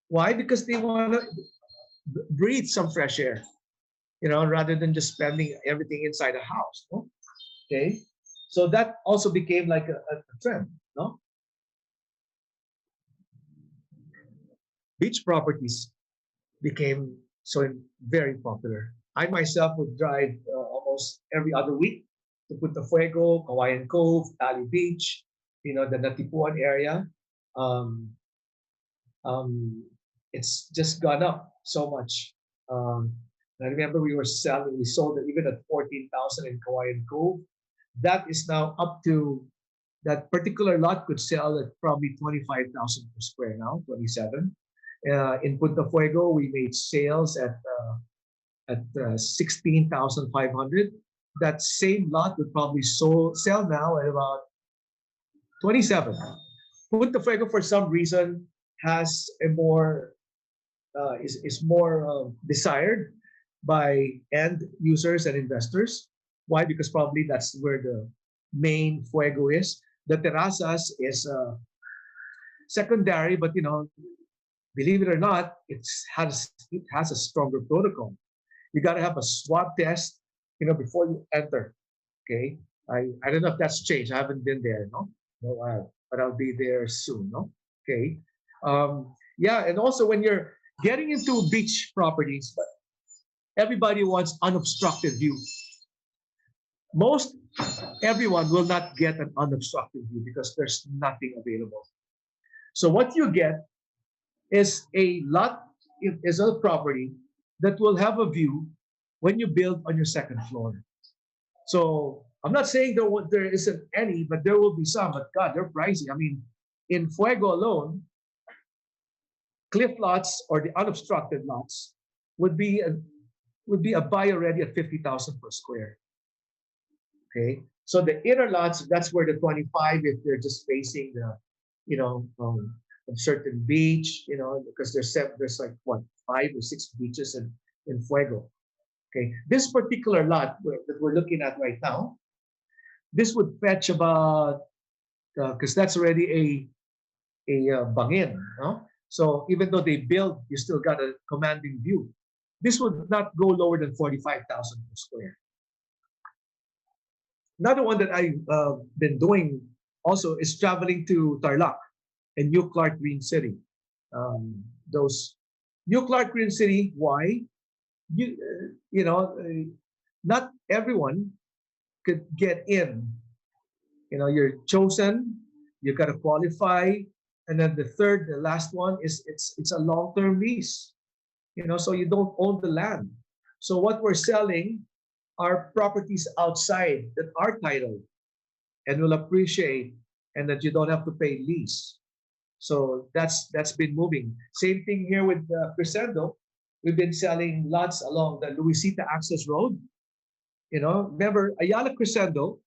Why? Because they want to breathe some fresh air, rather than just spending everything inside a house. No? Okay, so that also became like a trend. No, beach properties became very popular. I myself would drive almost every other week to Punta Fuego, Kawayan Cove, Tally Beach, the Natipuan area. Um, um, it's just gone up so much. I remember we sold it even at 14,000 in Kawayan Cove. That is now up to, that particular lot could sell at probably 25,000 per square now, 27. In Punta Fuego, we made sales at 16,500. That same lot would probably sell now at about 27. Punta Fuego, for some reason, has a more is more desired by end users and investors. Why? Because probably that's where main Fuego is. The terrazas is secondary, but believe it or not, it has a stronger protocol. You got to have a swab test, before you enter. Okay, I don't know if that's changed. I haven't been there, no, but I'll be there soon, no. Okay, yeah, and also when you're getting into beach properties, everybody wants unobstructed view. Most everyone will not get an unobstructed view because there's nothing available. So what you get is a property that will have a view when you build on your second floor. So I'm not saying there isn't any, but there will be some. But God, they're pricey. I mean, in Fuego alone, cliff lots or the unobstructed lots would be a buy already at 50,000 per square. Okay, so the inner lots, that's where the 25, if they're just facing the, a certain beach, because there's like what 5 or 6 beaches in Fuego. Okay, this particular lot that we're looking at right now, this would fetch about because that's already a bangin, no? So even though they build, you still got a commanding view. This would not go lower than 45,000 per square. Another one that I've been doing also is traveling to Tarlac and New Clark Green City. Those New Clark Green City, why? Not everyone could get in. You're chosen, you got to qualify, and then the last one is it's a long-term lease. So you don't own the land. So what we're selling are properties outside that are titled and will appreciate, and that you don't have to pay lease. So that's been moving. Same thing here with Crescendo. We've been selling lots along the Luisita Access Road. Remember, Ayala Crescendo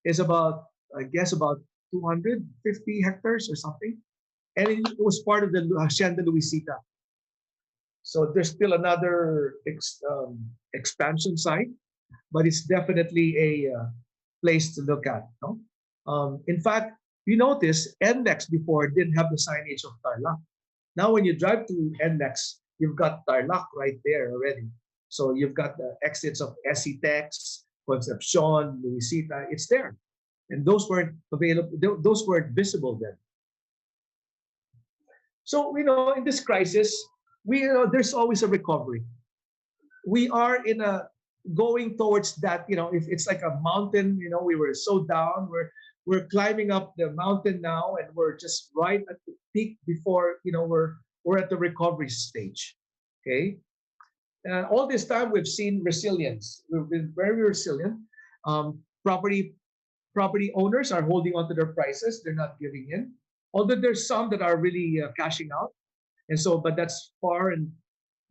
is about 250 hectares or something. And it was part of the Hacienda Luisita. So there's still another expansion site, but it's definitely a place to look at. No? In fact, you notice NLEX before didn't have the signage of Tarlac. Now when you drive to NLEX, you've got Tarlac right there already. So you've got the exits of SETEX, Concepcion, Luisita, it's there. And those weren't available, those weren't visible then. So, in this crisis, there's always a recovery. We are going towards that, if it's like a mountain, we were so down, we're climbing up the mountain now, and we're just right at the peak before, we're at the recovery stage. Okay. All this time we've seen resilience. We've been very resilient. Property owners are holding on to their prices. They're not giving in. Although there's some that are really cashing out. And so, but that's far and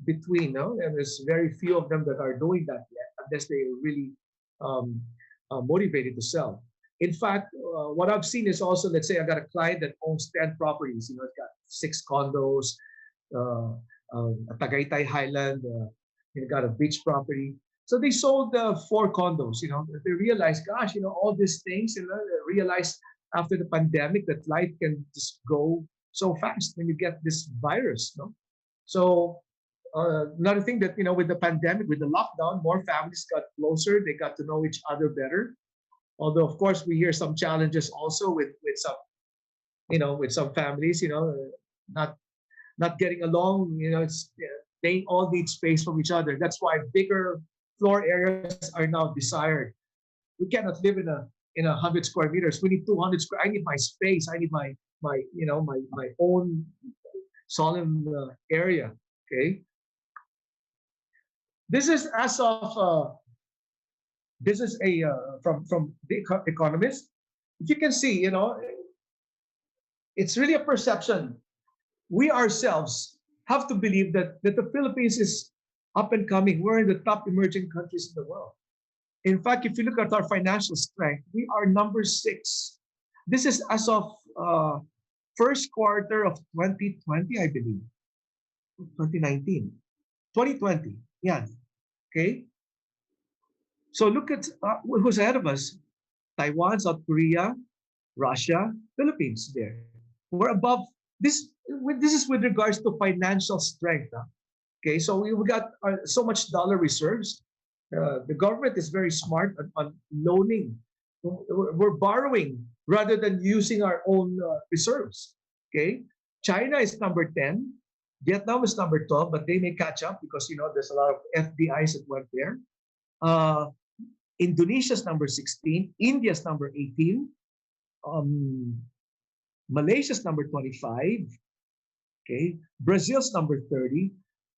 between, no? And there's very few of them that are doing that yet, unless they're really motivated to sell. In fact, what I've seen is also, let's say I got a client that owns 10 properties. It's got 6 condos, a Tagaytay Highland, got a beach property. So they sold 4 condos. They realized, gosh, all these things. They realized after the pandemic that life can just go so fast when you get this virus. No, so another thing that with the pandemic, with the lockdown, more families got closer. They got to know each other better. Although of course we hear some challenges also with some with some families not getting along. They all need space from each other. That's why bigger floor areas are now desired. We cannot live in a 100 square meters. We need 200 square. I need my space. I need my own solemn area. Okay. This is as of this is a from the Economist. If you can see, it's really a perception. We ourselves have to believe that the Philippines is up and coming. We're in the top emerging countries in the world. In fact, if you look at our financial strength, we are number 6. This is as of first quarter of 2020, I believe. 2019. 2020. Yeah. Okay. So look at who's ahead of us. Taiwan, South Korea, Russia, Philippines there. We're above this. This is with regards to financial strength. Okay, so we got so much dollar reserves. The government is very smart on loaning. We're borrowing rather than using our own reserves. Okay, China is number 10. Vietnam is number 12, but they may catch up because there's a lot of FDIs that went there. Uh, Indonesia's number 16. India's number 18. Um, Malaysia's number 25. Okay, Brazil's number 30.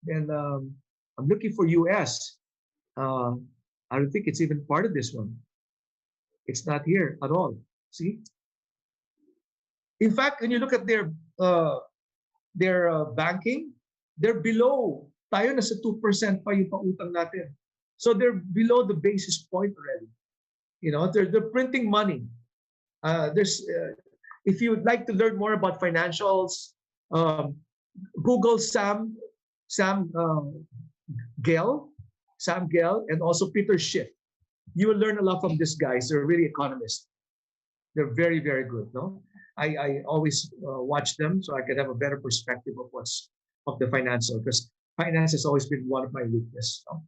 Then I'm looking for US. I don't think it's even part of this one. It's not here at all. See? In fact, when you look at their banking, they're below. Tayo nasa 2% pa yung pautang natin. So they're below the basis point already. They're printing money. If you would like to learn more about financials, Google Sam Gell, and also Peter Schiff. You will learn a lot from these guys. They're really economists. They're very, very good. No, I always watch them so I can have a better perspective of the financial, because finance has always been one of my weaknesses. No?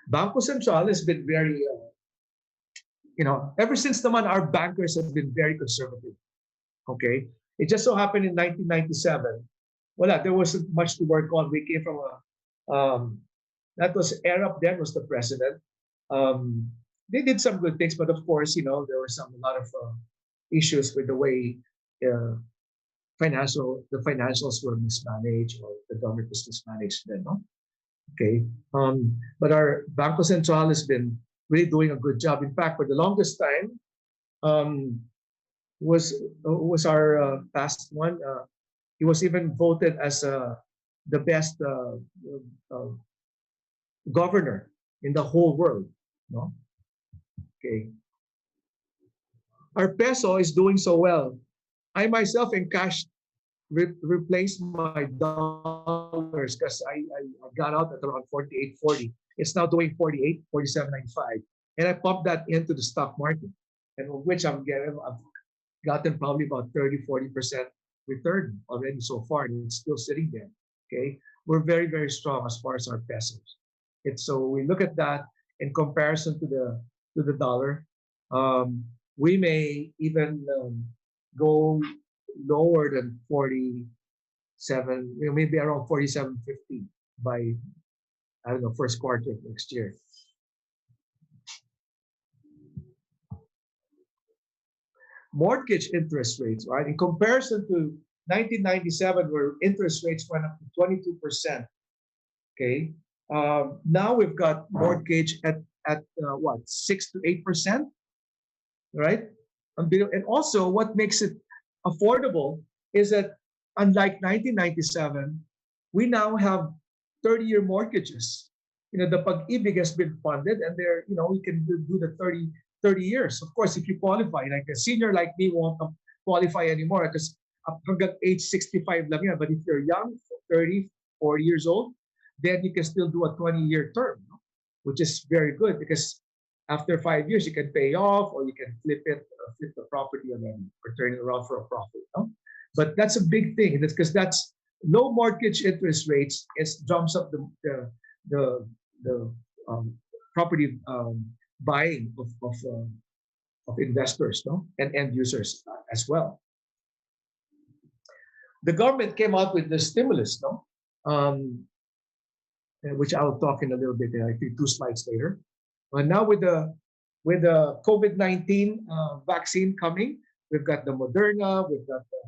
Banco Central has been very, ever since naman our bankers have been very conservative. Okay, it just so happened in 1997. There wasn't much to work on. We came from that was Arab then was the president. They did some good things, but of course, there were a lot of issues with the way the financials were mismanaged, or the government was mismanaged then. No? Okay, but our Banco Central has been really doing a good job. In fact, for the longest time, was our past one. He was even voted as the best governor in the whole world. No? Okay. Our peso is doing so well. I myself in cash replaced my dollars because I got out at around 48.40. It's now doing 48, 47.95. And I pumped that into the stock market, and which I've gotten probably about 30-40% return already so far, and it's still sitting there. Okay, we're very, very strong as far as our pesos. So we look at that in comparison to the dollar. We may even go lower than 47, maybe around 47.50 by, I don't know, first quarter of next year. Mortgage interest rates, right? In comparison to 1997, where interest rates went up to 22%. Okay, now we've got mortgage at what, 6 to 8%, right? And also, what makes it affordable is that unlike 1997, we now have 30-year mortgages. The Pag-ibig has been funded, and we can do the 30 years. Of course, if you qualify, like a senior like me won't qualify anymore because hanggang age 65 lang yan. But if you're young, 30, 40 years old, then you can still do a 20-year term, which is very good because after 5 years, you can pay off, or you can flip the property and then turn it around for a profit. No? But that's a big thing. That's because that's low mortgage interest rates. It jumps up the property buying of investors, no, and end users as well. The government came out with the stimulus, no, which I'll talk in a little bit. I think 2 slides later. Now with the COVID-19 vaccine coming, we've got the Moderna, we've got the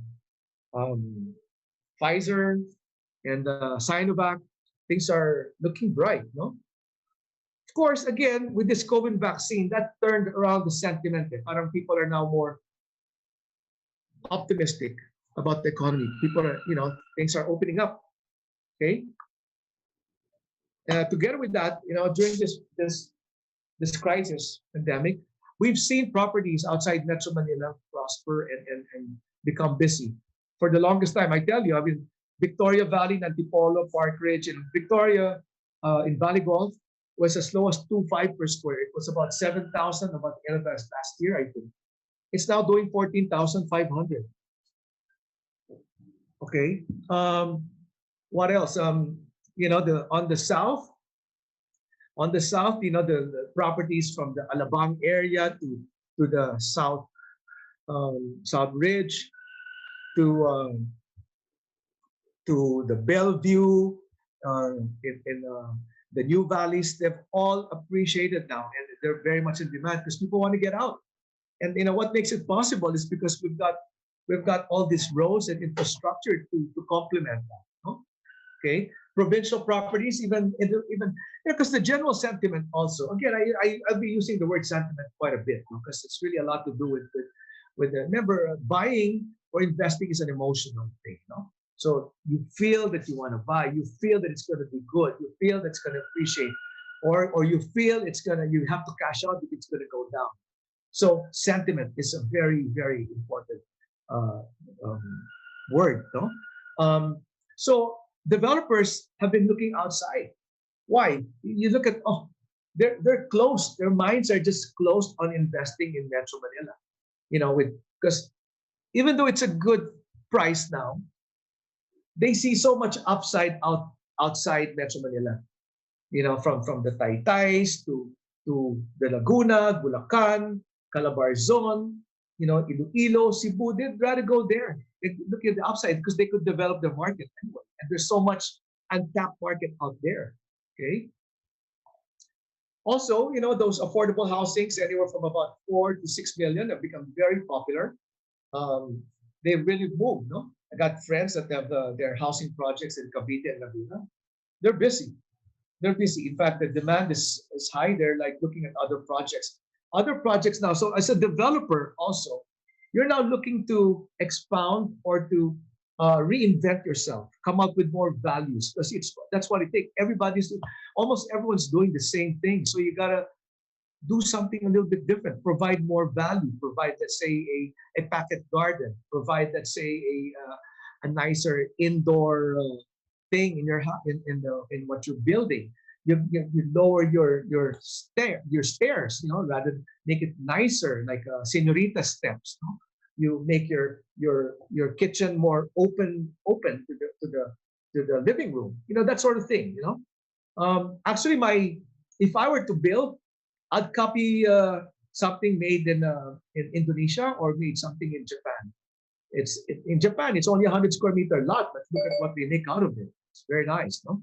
Pfizer, and Sinovac. Things are looking bright, no? Of course, again, with this COVID vaccine, that turned around the sentiment. Parang people are now more optimistic about the economy. People are, things are opening up. Okay. Together with that, during this crisis pandemic, we've seen properties outside Metro Manila prosper and become busy. For the longest time, I tell you, Victoria Valley, Antipolo, Park Ridge, and Victoria in Valley Golf, was as low as 2.5 per square. It was about 7,000 about the end of last year, I think. It's now doing 14,500. Okay. What else? The on the south, the properties from the Alabang area to the south South Ridge to the Bellevue in the New Valleys, they've all appreciated now, and they're very much in demand because people want to get out. And what makes it possible is because we've got all these roads and infrastructure to complement that. No? Okay, provincial properties, even because the general sentiment also. Again, I'll be using the word sentiment quite a bit because it's really a lot to do with remember, buying or investing is an emotional thing. No? So you feel that you want to buy, you feel that it's going to be good, you feel that it's going to appreciate, or you feel you have to cash out if it's going to go down. So sentiment is a very, very important word. No? So developers have been looking outside. Why? You look at they're closed. Their minds are just closed on investing in Metro Manila. Because even though it's a good price now, they see so much upside outside Metro Manila. From the Taytays to the Laguna, Bulacan, Calabarzon, Iloilo, Cebu. They'd rather go there. They look at the upside because they could develop the market anyway. And there's so much untapped market out there. Okay. Also, those affordable housings, anywhere from about 4 to 6 million, have become very popular. They really moved. No, I got friends that have their housing projects in Cavite and Laguna. They're busy. They're busy. In fact, the demand is high. They're like looking at other projects now. So as a developer, also, you're now looking to expound or to reinvent yourself, come up with more values because that's what it takes. Almost everyone's doing the same thing. So you gotta do something a little bit different, provide more value, provide, let's say, a packet garden, provide, let's say, a nicer indoor thing in your house, in what you're building. You lower your stairs, rather than make it nicer, like senorita steps. No? You make your kitchen more open to the living room. That sort of thing. Actually, if I were to build, I'd copy something made in Indonesia or made something in Japan. In Japan, it's only 100 square meter lot, but look at what they make out of it. It's very nice, no?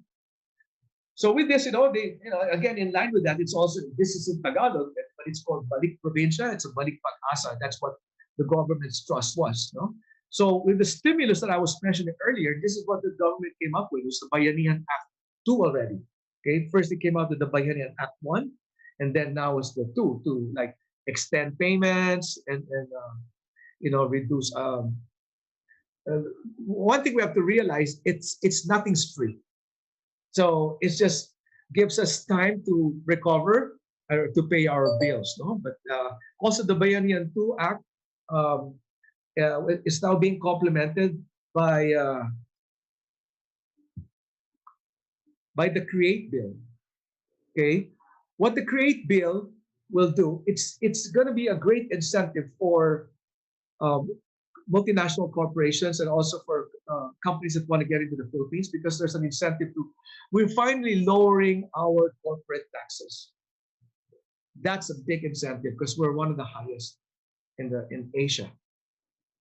So with this, again, in line with that, this is in Tagalog, but it's called Balik Provincia. It's a Balik Pag-asa. That's what the government's trust was, no? So with the stimulus that I was mentioning earlier, this is what the government came up with. It was the Bayanihan Act 2 already. Okay, first it came out with the Bayanihan Act 1, and then now it's the 2 to like extend payments and reduce. One thing we have to realize, it's nothing's free. So it just gives us time to recover or to pay our bills, no? But also the Bayanihan 2 Act is now being complemented by the Create Bill. Okay, what the Create Bill will do, it's going to be a great incentive for multinational corporations and also for companies that want to get into the Philippines, because there's an incentive we're finally lowering our corporate taxes. That's a big incentive because we're one of the highest in Asia.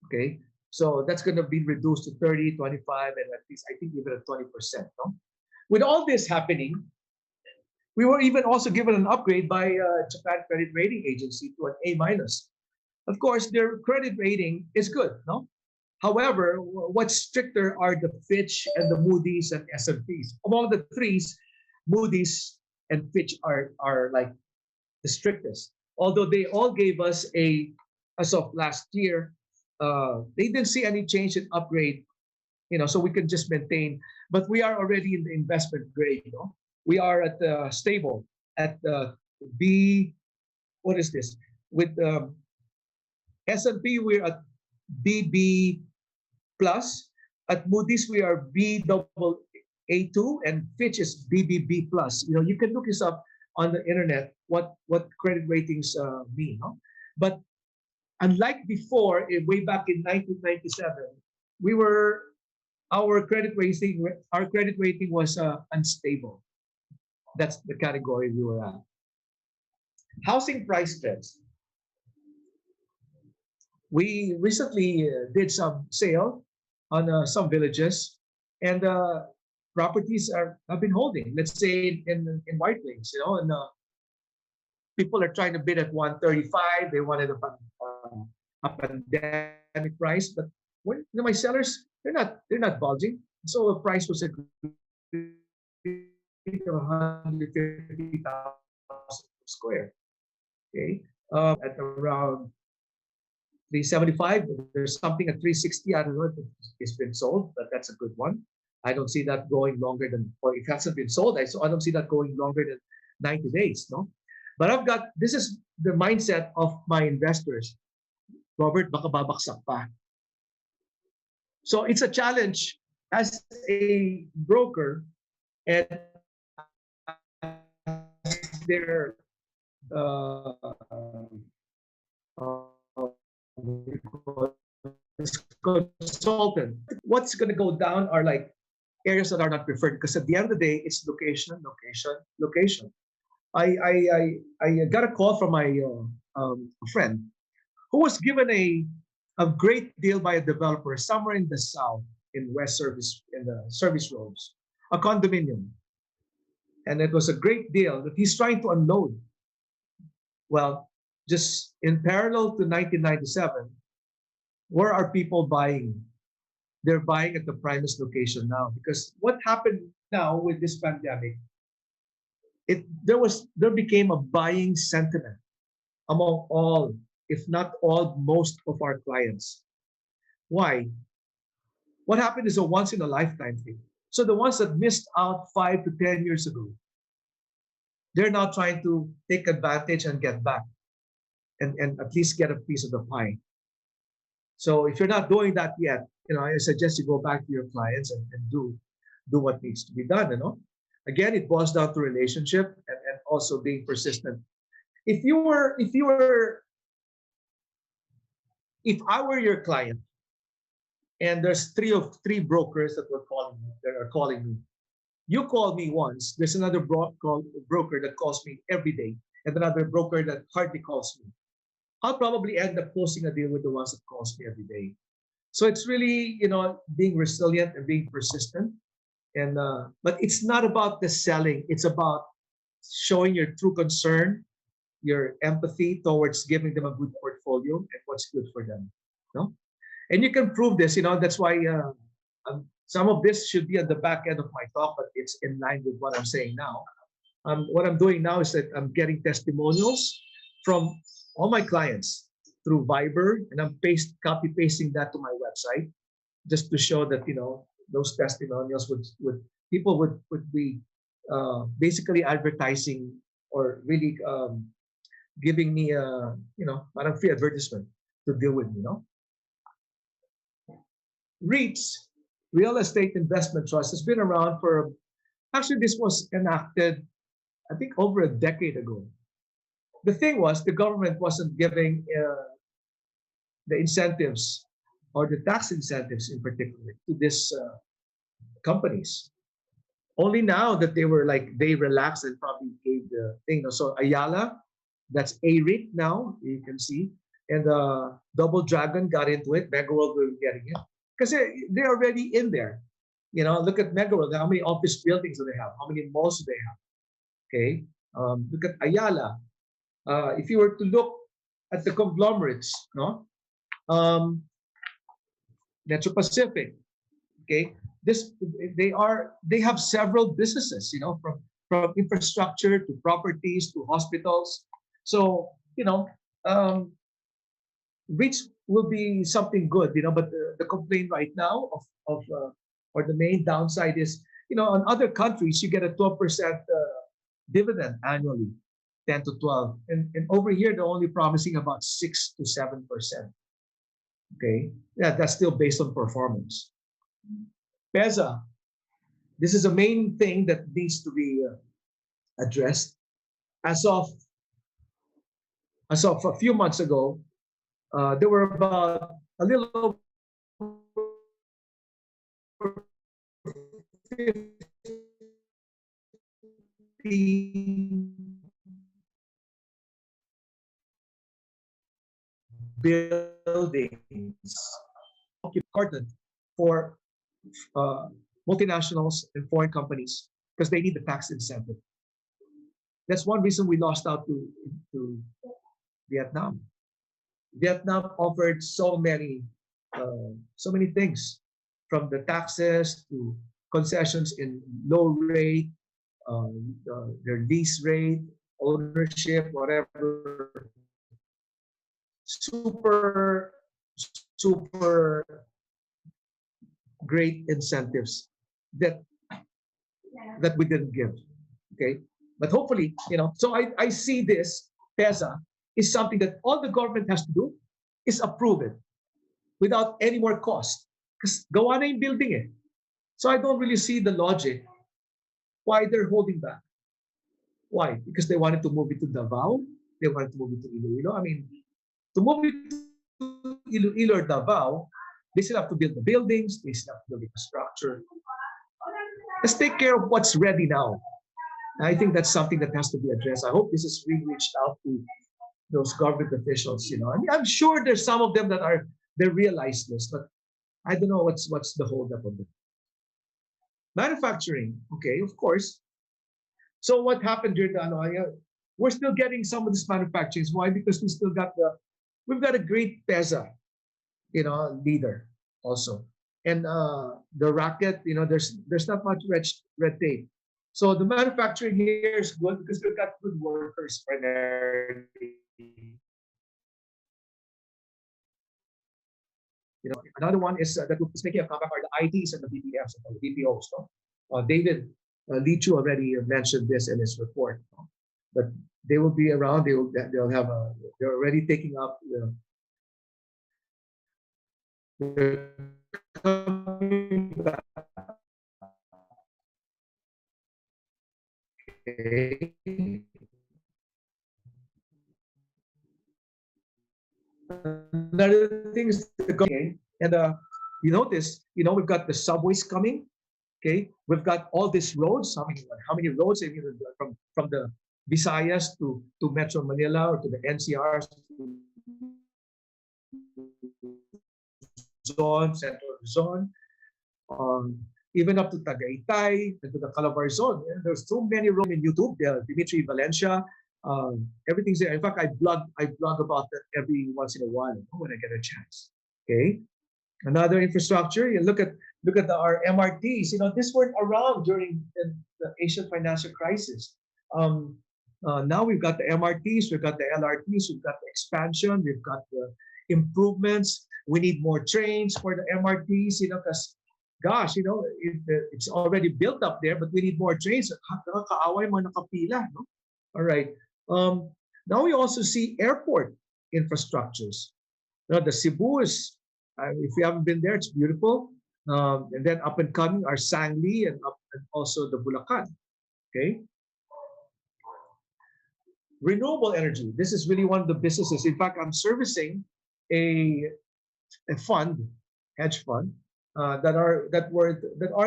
Okay, so that's going to be reduced to 30, 25, and at least I think even at 20%. No? With all this happening, we were even also given an upgrade by Japan Credit Rating Agency to an A-. Of course, their credit rating is good, no? However, what's stricter are the Fitch and the Moody's and S&P's. Among the threes, Moody's and Fitch are like the strictest. Although they all gave us as of last year, they didn't see any change in upgrade, so we can just maintain. But we are already in the investment grade, We are at stable at B. What is this? With S&P, we're at BB plus. At Moody's, we are Baa2, and Fitch is BBB plus. You can look this up. on the internet what credit ratings mean. No? But unlike before, way back in 1997, we were our credit rating was unstable. That's the category we were at. Housing price trends. We recently did some sale on some villages, and properties have been holding. Let's say in White Plains, and people are trying to bid at 135. They wanted a pandemic price, but my sellers they're not budging. So the price was agreed to 150,000 square. Okay, at around 375. There's something at 360. I don't know if it's been sold, but that's a good one. I don't see that going longer than, or if it hasn't been sold, I don't see that going longer than 90 days. No, but this is the mindset of my investors. Robert, baka babaksak pa. So it's a challenge as a broker and their consultant. What's going to go down are like areas that are not preferred, because at the end of the day, it's location, location, location. I got a call from my friend who was given a great deal by a developer somewhere in the south, in West Service, in the service roads, a condominium. And it was a great deal that he's trying to unload. Well, just in parallel to 1997, where are people buying? They're buying at the primest location now, because what happened now with this pandemic, there became a buying sentiment among all, if not all, most of our clients. Why? What happened is a once in a lifetime thing. So the ones that missed out 5 to 10 years ago, they're now trying to take advantage and get back and at least get a piece of the pie. So if you're not doing that yet, I suggest you go back to your clients and do what needs to be done. Again, it boils down to relationship and also being persistent. If I were your client, and there's three brokers that are calling me. You call me once. There's another broker that calls me every day, and another broker that hardly calls me. I'll probably end up closing a deal with the ones that calls me every day. So it's really, being resilient and being persistent. And but it's not about the selling. It's about showing your true concern, your empathy towards giving them a good portfolio and what's good for them. No, and you can prove this. That's why some of this should be at the back end of my talk, but it's in line with what I'm saying now. What I'm doing now is that I'm getting testimonials from all my clients through Viber, and I'm copy pasting that to my website just to show that those testimonials would people would be basically advertising or really giving me a free advertisement to deal with me. REITs, Real Estate Investment Trust, has been around for, actually this was enacted, I think, over a decade ago. The thing was, the government wasn't giving the incentives or the tax incentives in particular to these companies. Only now that they relaxed and probably gave the thing. So Ayala, that's a REIT now, you can see. And Double Dragon got into it. Megaworld will be getting it. Because they're already in there. Look at Megaworld. How many office buildings do they have? How many malls do they have? Okay. Look at Ayala. If you were to look at the conglomerates, Metro Pacific, okay, they have several businesses, from infrastructure to properties to hospitals. So REITs will be something good, but the complaint right now or the main downside is, in other countries you get a 12% dividend annually. 10 to 12, and over here they're only promising about 6 to 7%. Okay, yeah, that's still based on performance. PEZA, this is a main thing that needs to be addressed. as of a few months ago, there were about a little over 15 buildings occupied for multinationals and foreign companies because they need the tax incentive. That's one reason we lost out to Vietnam. Vietnam offered so many things, from the taxes to concessions in low rate, their lease rate, ownership, whatever. Super, super great incentives that we didn't give. Okay, but hopefully, so I see this PESA is something that all the government has to do is approve it without any more cost. Because gawa na yung building eh. So I don't really see the logic why they're holding back. Why? Because they wanted to move it to Davao. They wanted to move it to Iloilo. I mean, to move it to Iloilo or Davao, they still have to build the buildings. They still have to build the infrastructure. Let's take care of what's ready now. I think that's something that has to be addressed. I hope this is really reached out to those government officials. I mean, I'm sure there's some of them that they realize this, but I don't know what's the holdup of it. Manufacturing, okay, of course. So what happened during the we're still getting some of this manufacturing. Why? Because we've got a great PESA, leader also. And the racket, there's not much red tape. So the manufacturing here is good because we've got good workers primarily. Another one is that is making a comeback are the ITs and the BPFs, the BPOs. No? David Lichu already mentioned this in his report. No? But they will be around. They'll have they're already taking up. They're coming back. Okay. Another thing is and you notice, we've got the subways coming. Okay, we've got all these roads. How many roads? From the Visayas to Metro Manila or to the NCRs, zone, Central Zone, even up to Tagaytay and to the Calabar Zone. And there's so many roads in YouTube. Dimitri Valencia, everything's there. In fact, I blog about that every once in a while when I get a chance. Okay, another infrastructure. You look at our MRTs. This weren't around during the Asian financial crisis. Now we've got the MRTs, we've got the LRTs, we've got the expansion, we've got the improvements. We need more trains for the MRTs. Because gosh, it's already built up there, but we need more trains. Nakakaaway mga nakapila, no? All right. Now we also see airport infrastructures. The Cebu is, if you haven't been there, it's beautiful. And then up and coming are Sangli and also the Bulacan. Okay. Renewable energy. This is really one of the businesses. In fact, I'm servicing a fund, hedge fund, that are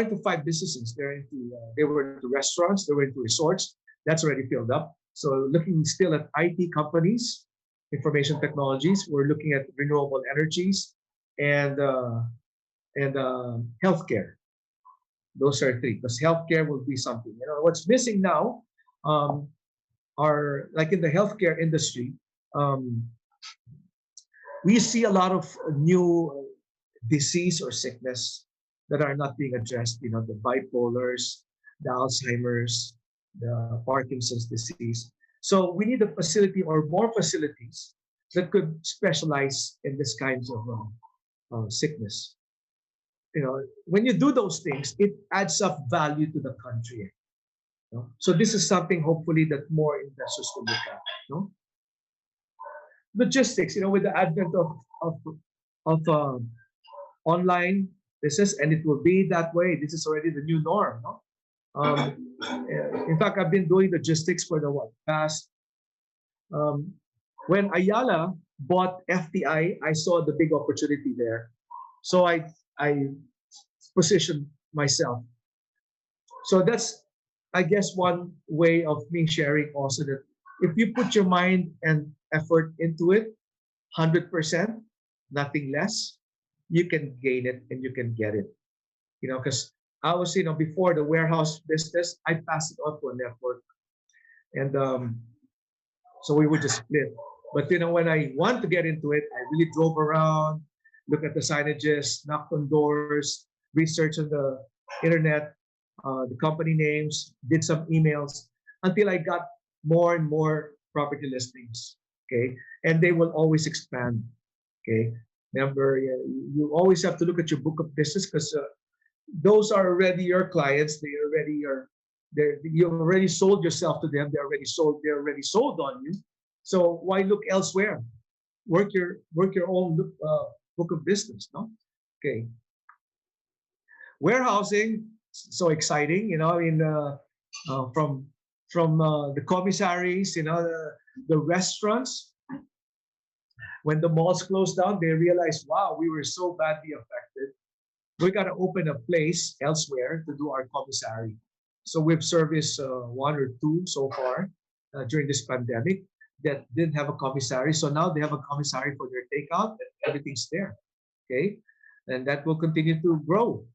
into 5 businesses. They were into restaurants, they were into resorts. That's already filled up. So looking still at IT companies, information technologies. We're looking at renewable energies and healthcare. Those are 3. Because healthcare will be something. What's missing now are, like in the healthcare industry, we see a lot of new disease or sickness that are not being addressed. The bipolars, the Alzheimer's, the Parkinson's disease. So we need a facility or more facilities that could specialize in this kinds of sickness. When you do those things, it adds up value to the country. So this is something hopefully that more investors will look at. Logistics, with the advent of online business, and it will be that way. This is already the new norm. In fact, I've been doing logistics for the past. Um, when Ayala bought FTI, I saw the big opportunity there, so I positioned myself. So that's, I guess, one way of me sharing also that if you put your mind and effort into it, 100%, nothing less, you can gain it and you can get it. Because I was, before the warehouse business, I passed it on to a network, and so we would just split. But when I want to get into it, I really drove around, look at the signages, knocked on doors, research on the internet, the company names, did some emails until I got more and more property listings. Okay, and they will always expand. Okay, remember, you always have to look at your book of business because those are already your clients. They already are. You already sold yourself to them. They're already sold. They're already sold on you. So why look elsewhere? Work your own book of business. No, okay. Warehousing, so exciting. From the commissaries, the restaurants. When the malls closed down, they realized, wow, we were so badly affected. We got to open a place elsewhere to do our commissary. So we've serviced one or two so far during this pandemic that didn't have a commissary. So now they have a commissary for their takeout and everything's there. Okay. And that will continue to grow.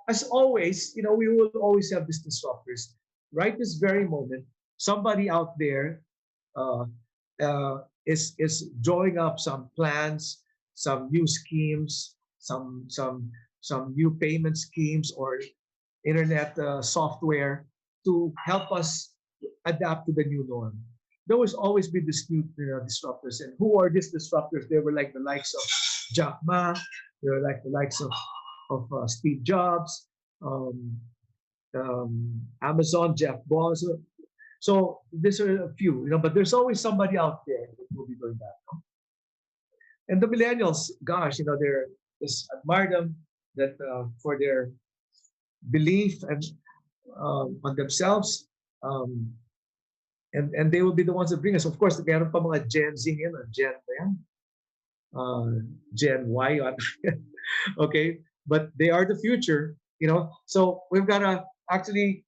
As always, we will always have these disruptors. Right this very moment, somebody out there uh, is drawing up some plans, some new schemes, some new payment schemes or internet software to help us adapt to the new norm. There was always been this new disruptors, and who are these disruptors? They were like the likes of Jack Ma. They were like the likes of Steve Jobs, Amazon, Jeff Bezos. So these are a few, but there's always somebody out there that will be doing that. No? And the millennials, gosh, they're just admire them that for their belief and on themselves, and they will be the ones that bring us. Of course, meron pa mga Gen Z yan, Gen Y, okay, but they are the future, So we've got to actually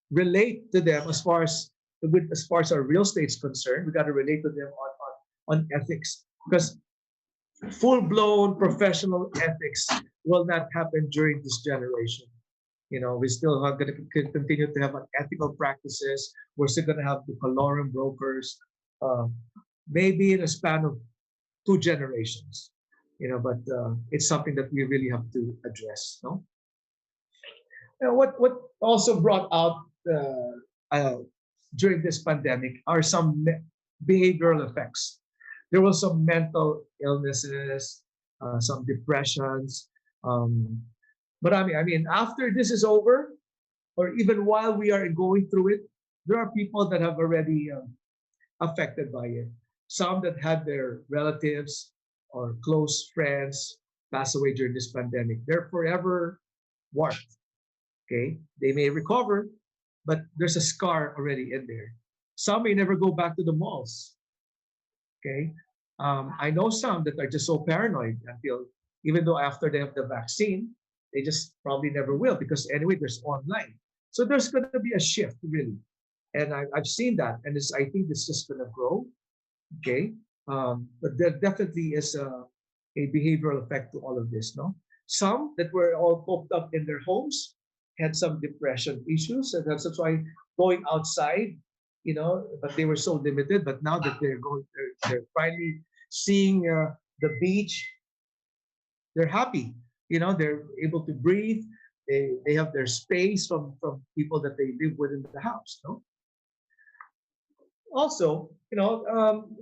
relate to them as far as our real estate is concerned. We got to relate to them on ethics, because full-blown professional ethics will not happen during this generation. We still are going to continue to have unethical practices. We're still going to have the colorum brokers, maybe in a span of 2 generations. But it's something that we really have to address. No. What also brought out during this pandemic are some behavioral effects. There were some mental illnesses, some depressions. But I mean, after this is over, or even while we are going through it, there are people that have already affected by it. Some that had their relatives or close friends pass away during this pandemic. They're forever warped. Okay, they may recover, but there's a scar already in there. Some may never go back to the malls. Okay, I know some that are just so paranoid until, even though after they have the vaccine, they just probably never will, because anyway, there's online. So there's going to be a shift, really, and I've seen that, and I think it's just going to grow. Okay, but there definitely is a behavioral effect to all of this. No, some that were all coped up in their homes had some depression issues, and that's why going outside, but they were so limited. But now that they're finally seeing the beach, they're happy. They're able to breathe. They have their space from people that they live with in the house. No. Also,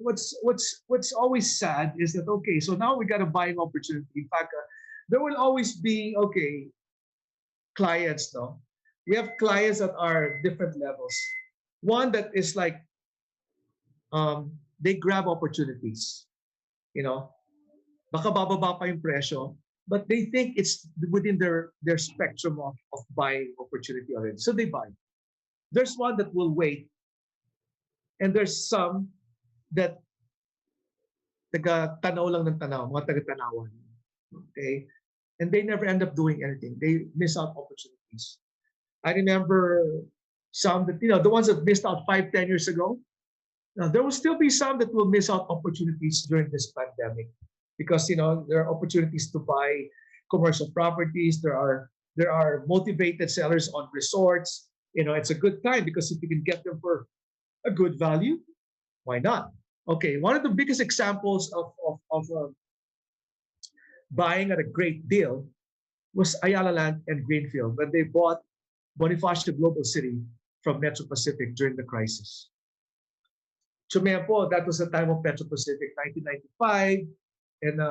what's always sad is that, okay, so now we got a buying opportunity. In fact, there will always be clients. No, we have clients that are different levels. One that is like they grab opportunities. Baka bababa pa yung presyo, but they think it's within their spectrum of buying opportunity already. So they buy. There's one that will wait, and there's some that taga-tanaw lang ng tanaw, mga taga-tanawan. Okay? And they never end up doing anything. They miss out opportunities. I remember some that, the ones that missed out 5, 10 years ago. Now, there will still be some that will miss out opportunities during this pandemic because, there are opportunities to buy commercial properties. There are motivated sellers on resorts. It's a good time because if you can get them for a good value, why not? Okay, one of the biggest examples of buying at a great deal was Ayala Land and Greenfield when they bought Bonifacio Global City from Metro Pacific during the crisis. Chumepo, that was the time of Metro Pacific, 1995. And,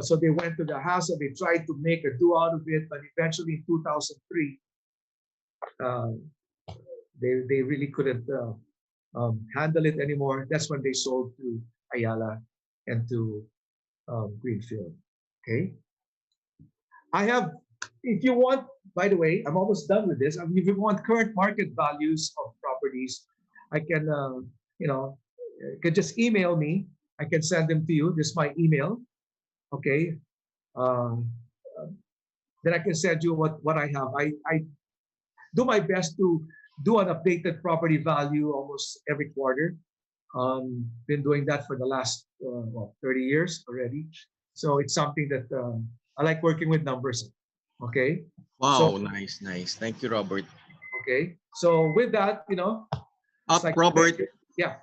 so they went to the house and they tried to make a do out of it. But eventually in 2003, they really couldn't handle it anymore. That's when they sold to Ayala and to Greenfield. Okay. If you want, by the way, I'm almost done with this. If you want current market values of properties, I can, you can just email me. I can send them to you. This is my email. Okay. Then I can send you what I have. I do my best to do an updated property value almost every quarter. Been doing that for the last 30 years already. So it's something that I like working with numbers. Okay. Wow, So, nice. Thank you, Robert. okay. So with that, Robert, yeah.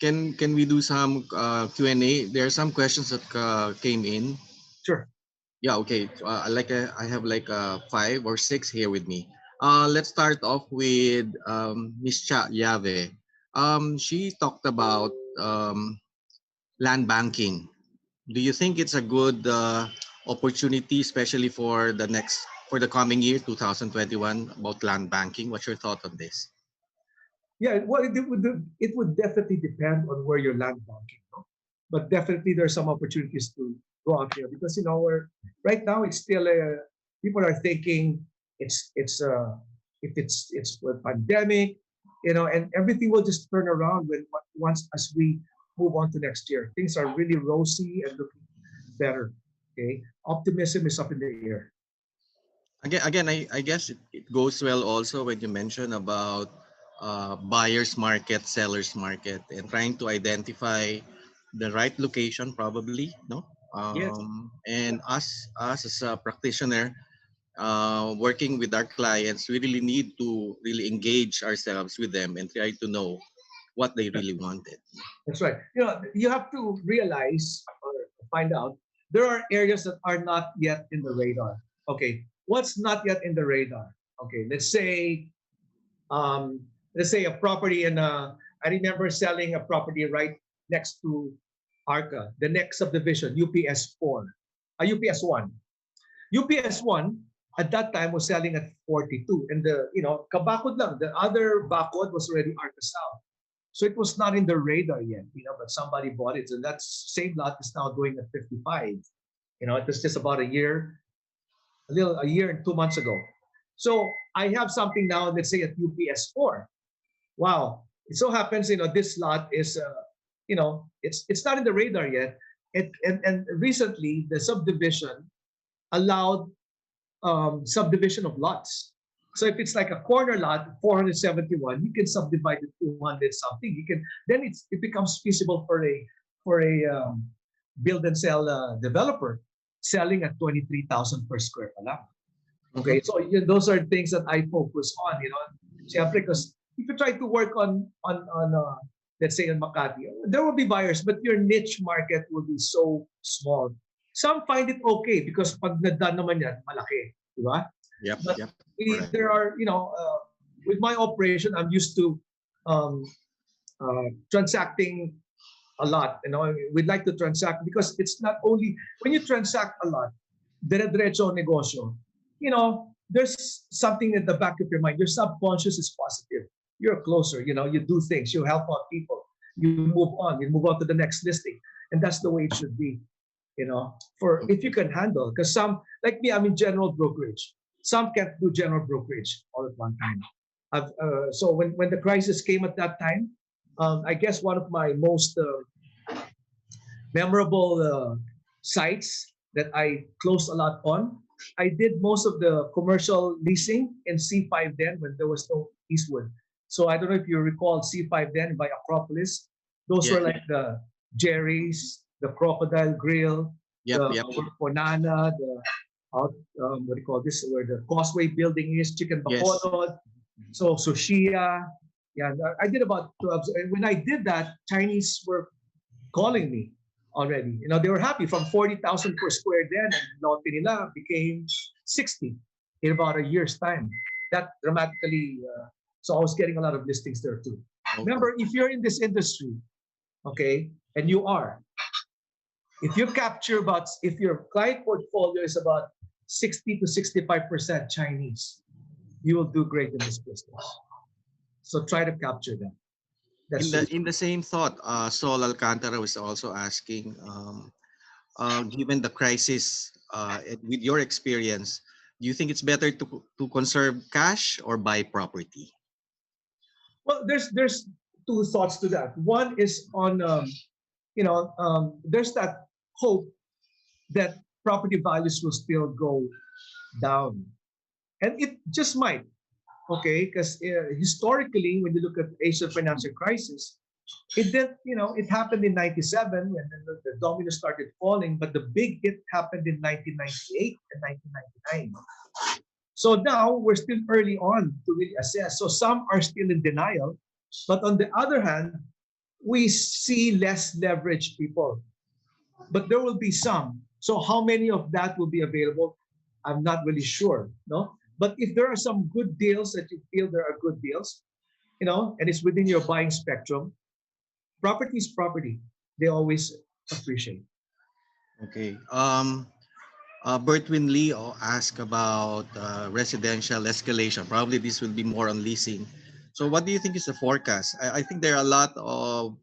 Can we do some Q&A? There are some questions that came in. Sure. Yeah, okay. I have 5 or 6 here with me. Let's start off with Miss Cha Yave. She talked about land banking. Do you think it's a good opportunity, especially for the coming year, 2021, about land banking? What's your thought on this? Yeah, well, it would definitely depend on where you're land banking, no? But definitely there's some opportunities to go out there because right now it's still people are thinking it's if it's a pandemic, and everything will just turn around once as we move on to next year. Things are really rosy and looking better. Okay, optimism is up in the air. Again, I guess it goes well also when you mention about buyer's market, seller's market, and trying to identify the right location, probably, no? Yes. And us as a practitioner, working with our clients, we really need to really engage ourselves with them and try to know what they really wanted. That's right. You have to realize or find out there are areas that are not yet in the radar. Okay, what's not yet in the radar? Okay, let's say a property I remember selling a property right next to Arca, the next subdivision, UPS 4, UPS 1. UPS 1 at that time was selling at 42, and kabakod lang. The other bakod was already Arca South. So it was not in the radar yet, but somebody bought it. And that same lot is now going at 55. It was just about a year and 2 months ago. So I have something now, let's say at UPS 4. Wow. It so happens, this lot is, it's not in the radar yet. And recently the subdivision allowed subdivision of lots. So if it's like a corner lot, 471, you can subdivide it to 200 something. Then it becomes feasible for a build and sell developer selling at 23,000 per square pa lang. Okay, so those are things that I focus on. Because if you try to work on let's say in Makati, there will be buyers, but your niche market will be so small. Some find it okay because pag nadaan naman yan, malaki, di ba? Yep. But Yep. there are, with my operation, I'm used to transacting a lot. We'd like to transact because it's not only when you transact a lot, dire-diretso negosyo. There's something at the back of your mind. Your subconscious is positive. You're closer. You do things. You help out people. You move on. You move on to the next listing, and that's the way it should be. for if you can handle. Because some, like me, I'm in general brokerage. Some can't do general brokerage all at one time. So when the crisis came at that time, I guess one of my most memorable sites that I closed a lot on. I did most of the commercial leasing in C5 then when there was no Eastwood. So I don't know if you recall C5 then by Acropolis. Those Yeah. were like the Jerry's, the Crocodile Grill, Yep, the yep. Ponana, the what do you call this? Where the Causeway building is, Chicken Yes. Bacolod, so Sushia. Yeah, I did about 12. And when I did that, Chinese were calling me already. They were happy from 40,000 per square then, and Lotte nila became 60 in about a year's time. That dramatically, so I was getting a lot of listings there too. Okay. Remember, if you're in this industry, okay, and you are, if you capture if your client portfolio is about 60 to 65% Chinese, you will do great in this business. So try to capture them. That's In the same thought, Sol Alcantara was also asking, given the crisis, with your experience, do you think it's better to conserve cash or buy property? Well, there's two thoughts to that. One is on there's that hope that property values will still go down, and it just might. Okay, because historically, when you look at the Asian financial crisis, it did, it happened in '97 when the domino started falling, but the big hit happened in 1998 and 1999. So now we're still early on to really assess. So some are still in denial, but on the other hand, we see less leveraged people, but there will be some. So how many of that will be available? I'm not really sure, no. But if there are some good deals that you feel there are good deals, and it's within your buying spectrum, property is property. They always appreciate. Okay. Bert Winley asked about residential escalation. Probably this will be more on leasing. So what do you think is the forecast? I think there are a lot of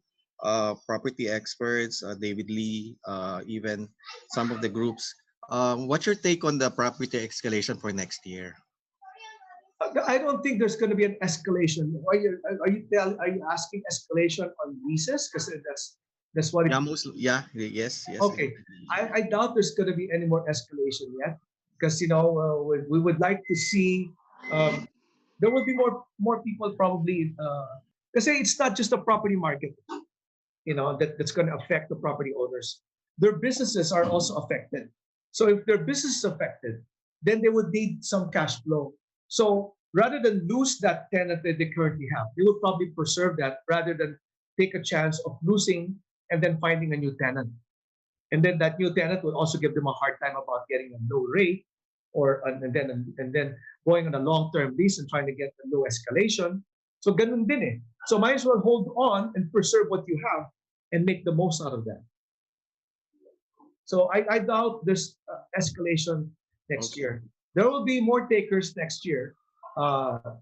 property experts, David Lee, even some of the groups. What's your take on the property escalation for next year? I don't think there's going to be an escalation. Are you asking escalation on leases? Because that's what. Yes. Okay, I doubt there's going to be any more escalation yet, because we would like to see there will be more people probably. Because it's not just the property market, that's going to affect the property owners. Their businesses are also affected. So if their business is affected, then they would need some cash flow. So rather than lose that tenant that they currently have, they will probably preserve that rather than take a chance of losing and then finding a new tenant. And then that new tenant will also give them a hard time about getting a low rate, and then going on a long-term lease and trying to get a low escalation. So ganun din eh. So might as well hold on and preserve what you have and make the most out of that. So I doubt there's escalation next year. There will be more takers next year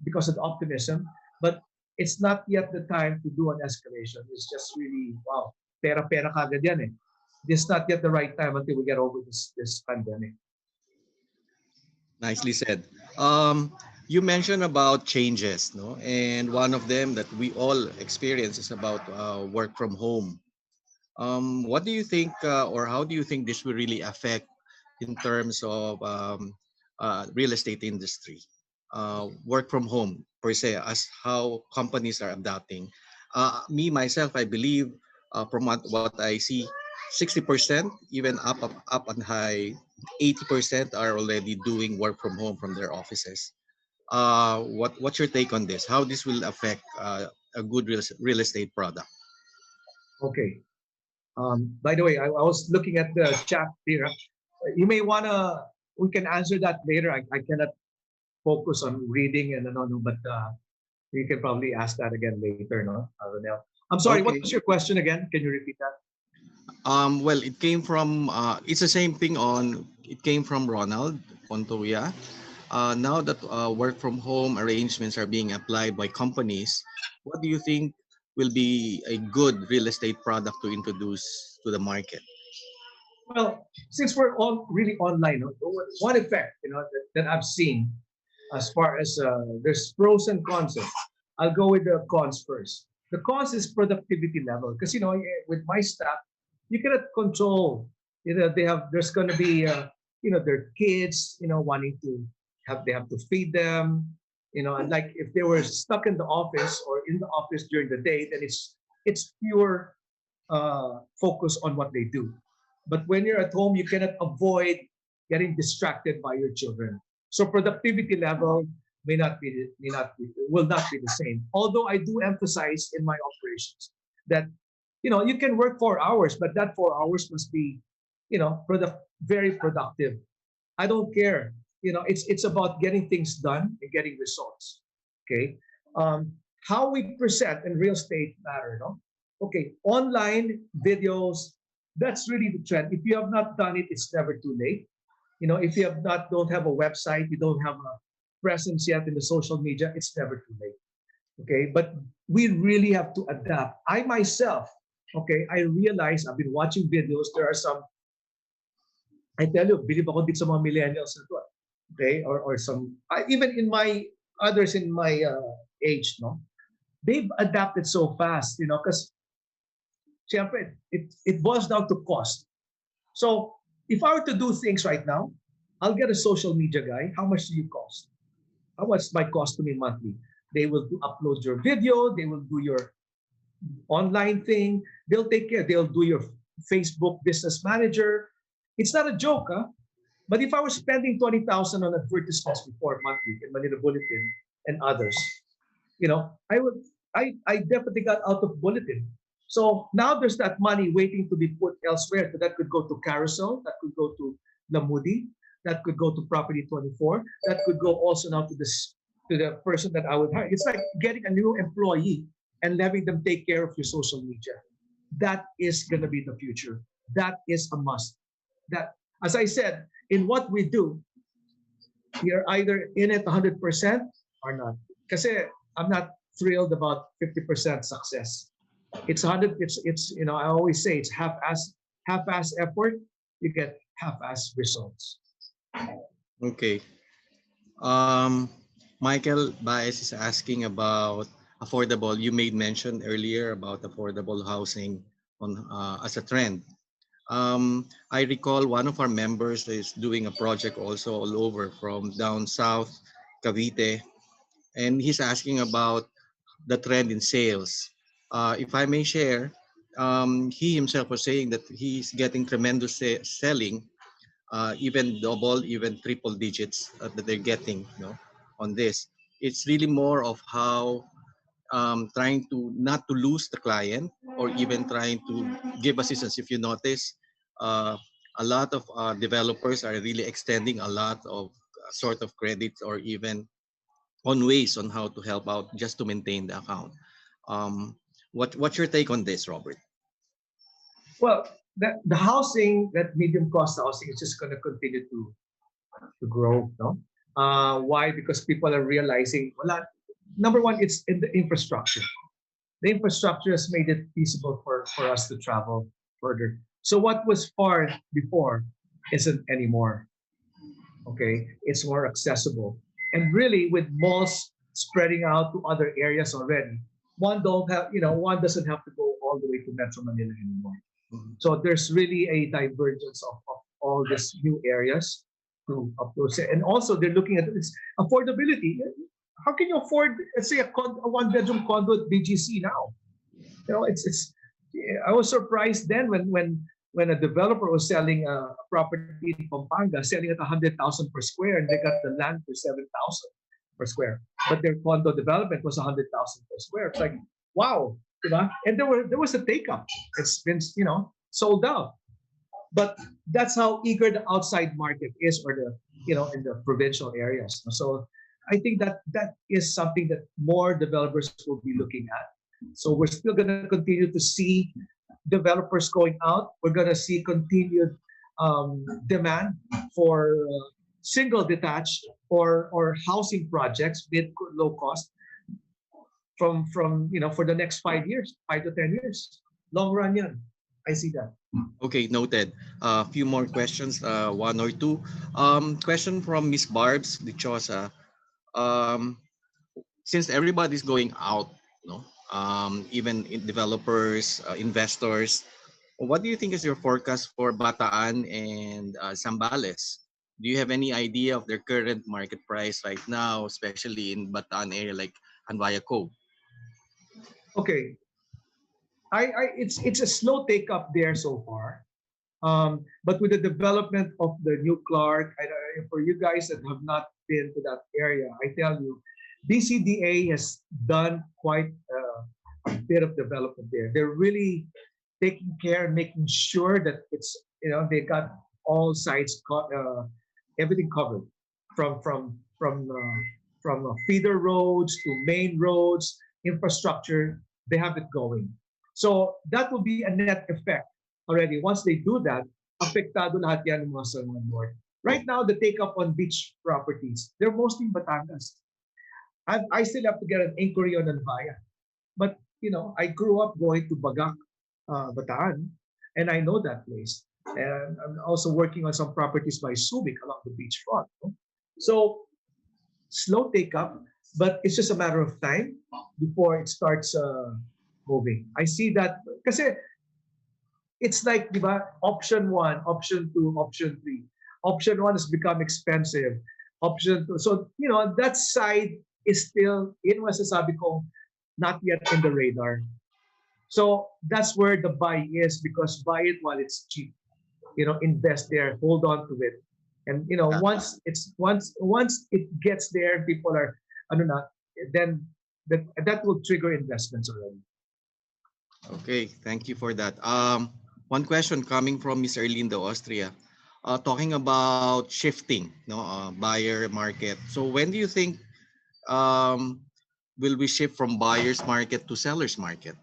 because of the optimism, but it's not yet the time to do an escalation. It's just really, wow, pera-pera kagad yan eh. It's not yet the right time until we get over this pandemic. Nicely said. You mentioned about changes, no? And one of them that we all experience is about work from home. What do you think, or how do you think this will really affect in terms of real estate industry, work from home per se, as how companies are adapting? Me myself, I believe, from what I see, 60%, even up and high, 80% are already doing work from home from their offices. What's your take on this? How this will affect a good real estate product? Okay. By the way, I was looking at the chat here. You may we can answer that later. I cannot focus on reading and no, but you can probably ask that again later, no, Ronel? I'm sorry, Okay. what was your question again? Can you repeat that? Well, it came from, it's the same thing it came from Ronald Pontoria. Now that work from home arrangements are being applied by companies, what do you think will be a good real estate product to introduce to the market? Well, since we're all really online, one effect that I've seen as far as there's pros and cons. I'll go with the cons first. The cons is productivity level because with my staff, you cannot control. There's going to be their kids wanting to they have to feed them. And like if they were stuck in the office or in the office during the day, then it's pure focus on what they do. But when you're at home, you cannot avoid getting distracted by your children. So productivity level will not be the same. Although I do emphasize in my operations that you can work 4 hours, but that 4 hours must be very productive. I don't care. It's about getting things done and getting results. Okay. How we present in real estate matter, no? Okay, online videos, that's really the trend. If you have not done it, it's never too late. If you don't have a website, you don't have a presence yet in the social media, it's never too late. Okay, but we really have to adapt. I myself, okay, I realize I've been watching videos. There are some, I tell you, believe ako dito sa mga millennials na to. Okay, or some, even in my, others in my age, no? They've adapted so fast, because it boils down to cost. So if I were to do things right now, I'll get a social media guy. How much do you cost? How much might cost to me monthly? They will upload your video. They will do your online thing. They'll take care. They'll do your Facebook business manager. It's not a joke, huh? But if I was spending 20,000 on advertisements before monthly in Manila Bulletin and others, I definitely got out of Bulletin. So now there's that money waiting to be put elsewhere. So that could go to Carousel, that could go to Lamudi, that could go to Property 24, that could go also now to the person that I would hire. It's like getting a new employee and having them take care of your social media. That is going to be the future. That is a must. That, as I said, in what we do, you're either in it 100% or not. Kasi I'm not thrilled about 50% success. It's 100. It's I always say it's half-ass effort. You get half-ass results. Okay. Michael Baez is asking about affordable. You made mention earlier about affordable housing as a trend. I recall one of our members is doing a project also all over from down south, Cavite, and he's asking about the trend in sales. If I may share, he himself was saying that he's getting tremendous selling, even double, even triple digits that they're getting, on this. It's really more of how trying to not to lose the client or even trying to give assistance. If you notice, a lot of developers are really extending a lot of sort of credits or even on ways on how to help out just to maintain the account. What's your take on this, Robert? Well, the housing, that medium cost housing, is just going to continue to grow. No, why? Because people are realizing, well, number one, it's in the infrastructure. The infrastructure has made it feasible for us to travel further. So what was far before isn't anymore. Okay, it's more accessible, and really with malls spreading out to other areas already, one doesn't have to go all the way to Metro Manila anymore. So there's really a divergence of all these new areas to approach it. And also they're looking at this affordability. How can you afford, let's say, a one-bedroom condo at BGC now? It's. I was surprised then when a developer was selling a property in Pampanga, selling at 100,000 per square, and they got the land for 7,000 per square. But their condo development was 100,000 per square. It's like, wow, and there was a take-up. It's been sold out. But that's how eager the outside market is, or in the provincial areas. So I think that is something that more developers will be looking at. So we're still going to continue to see developers going out. We're going to see continued demand for single detached or housing projects with low cost from for the next 5 years, 5 to 10 years. Long run yan. I see that. Okay, noted. A few more questions, one or two. Question from Miss Barb's Dichosa. Um, since everybody's going out, no, even developers, investors, what do you think is your forecast for Bataan and Zambales? Do you have any idea of their current market price right now, especially in Bataan area like Anvaya Cove? Okay, it's a slow take up there so far. But with the development of the new Clark, for you guys that have not been to that area, I tell you, BCDA has done quite a bit of development there. They're really taking care and making sure that it's, they got all sides, everything covered, from from from uh, from feeder roads to main roads, infrastructure. They have it going. So that will be a net effect already. Once they do that, apektado lahat yan ng mga sa mga north. Right now, the take-up on beach properties, they're mostly in Batangas. I still have to get an inquiry on Anvaya. But, I grew up going to Bagak, Bataan, and I know that place. And I'm also working on some properties by Subic along the beachfront. No? So, slow take-up, but it's just a matter of time before it starts moving. I see that, kasi it's like, di ba, option 1, option 2, option 3. Option 1 has become expensive. Option 2. So, that side is still, masasabi ko, not yet in the radar. So that's where the buy is, because buy it while it's cheap. Invest there, hold on to it. And, once it gets there, people are, then that will trigger investments already. Okay, thank you for that. One question coming from Miss Erlinda Austria, talking about shifting, no, buyer market. So when do you think um, will we shift from buyer's market to seller's market?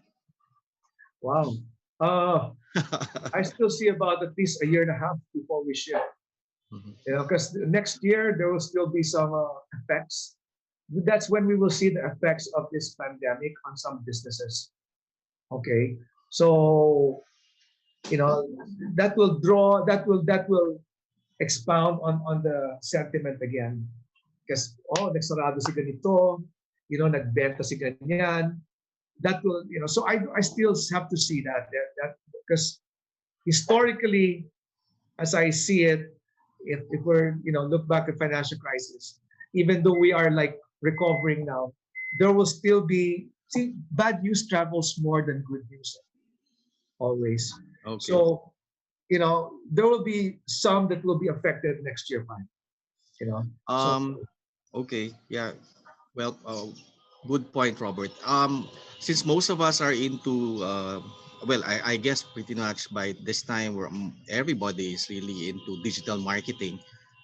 Wow. I still see about at least a year and a half before we shift. Because next year there will still be some effects. That's when we will see the effects of this pandemic on some businesses. Okay, so that will expound on the sentiment again. Because nagsarado si ganito, nagbenta si ganyan. That will, so I still have to see that because historically, as I see it, if we're look back at financial crisis, even though we are like recovering now, there will still be, bad news travels more than good news always. Okay. So there will be some that will be affected next year, fine. Okay, yeah. Well, good point, Robert. Since most of us are into, well, I guess pretty much by this time, where everybody is really into digital marketing,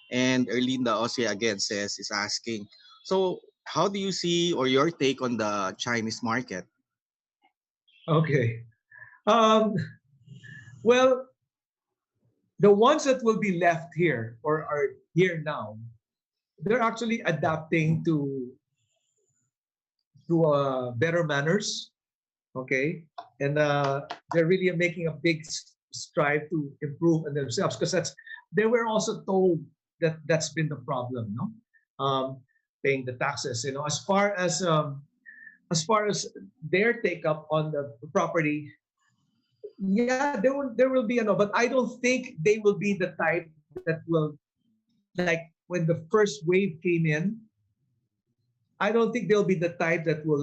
and Erlinda Osia again is asking, so how do you see or your take on the Chinese market? Okay. Well, the ones that will be left here or are here now, they're actually adapting to better manners. Okay, and they're really making a big strive to improve on themselves, because they were also told that that's been the problem, no, paying the taxes. As far as their take up on the property, yeah, there will be but I don't think they will be the type that will, like when the first wave came in. I don't think they'll be the type that will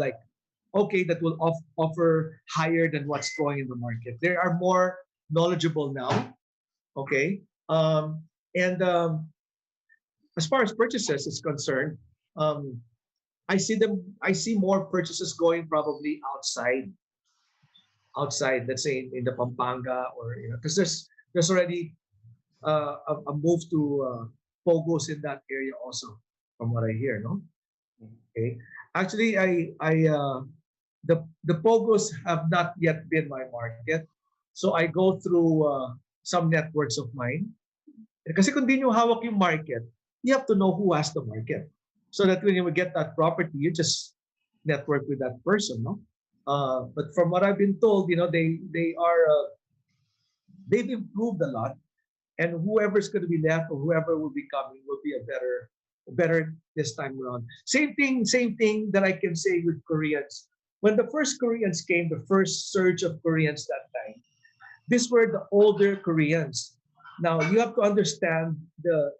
that will offer higher than what's going in the market. They are more knowledgeable now. Okay. And as far as purchases is concerned, I see more purchases going probably outside, let's say in the Pampanga, or because there's already a move to Pogos in that area also, from what I hear, no? Okay. Actually, the Pogos have not yet been my market. So I go through some networks of mine. Kasi kung di nyo hawak yung market, you have to know who has the market. So that when you get that property, you just network with that person, no? But from what I've been told, they are they've improved a lot, and whoever's going to be left or whoever will be coming will be a better this time around. Same thing that I can say with Koreans. When the first Koreans came, the first surge of Koreans that time, these were the older Koreans. Now, you have to understand the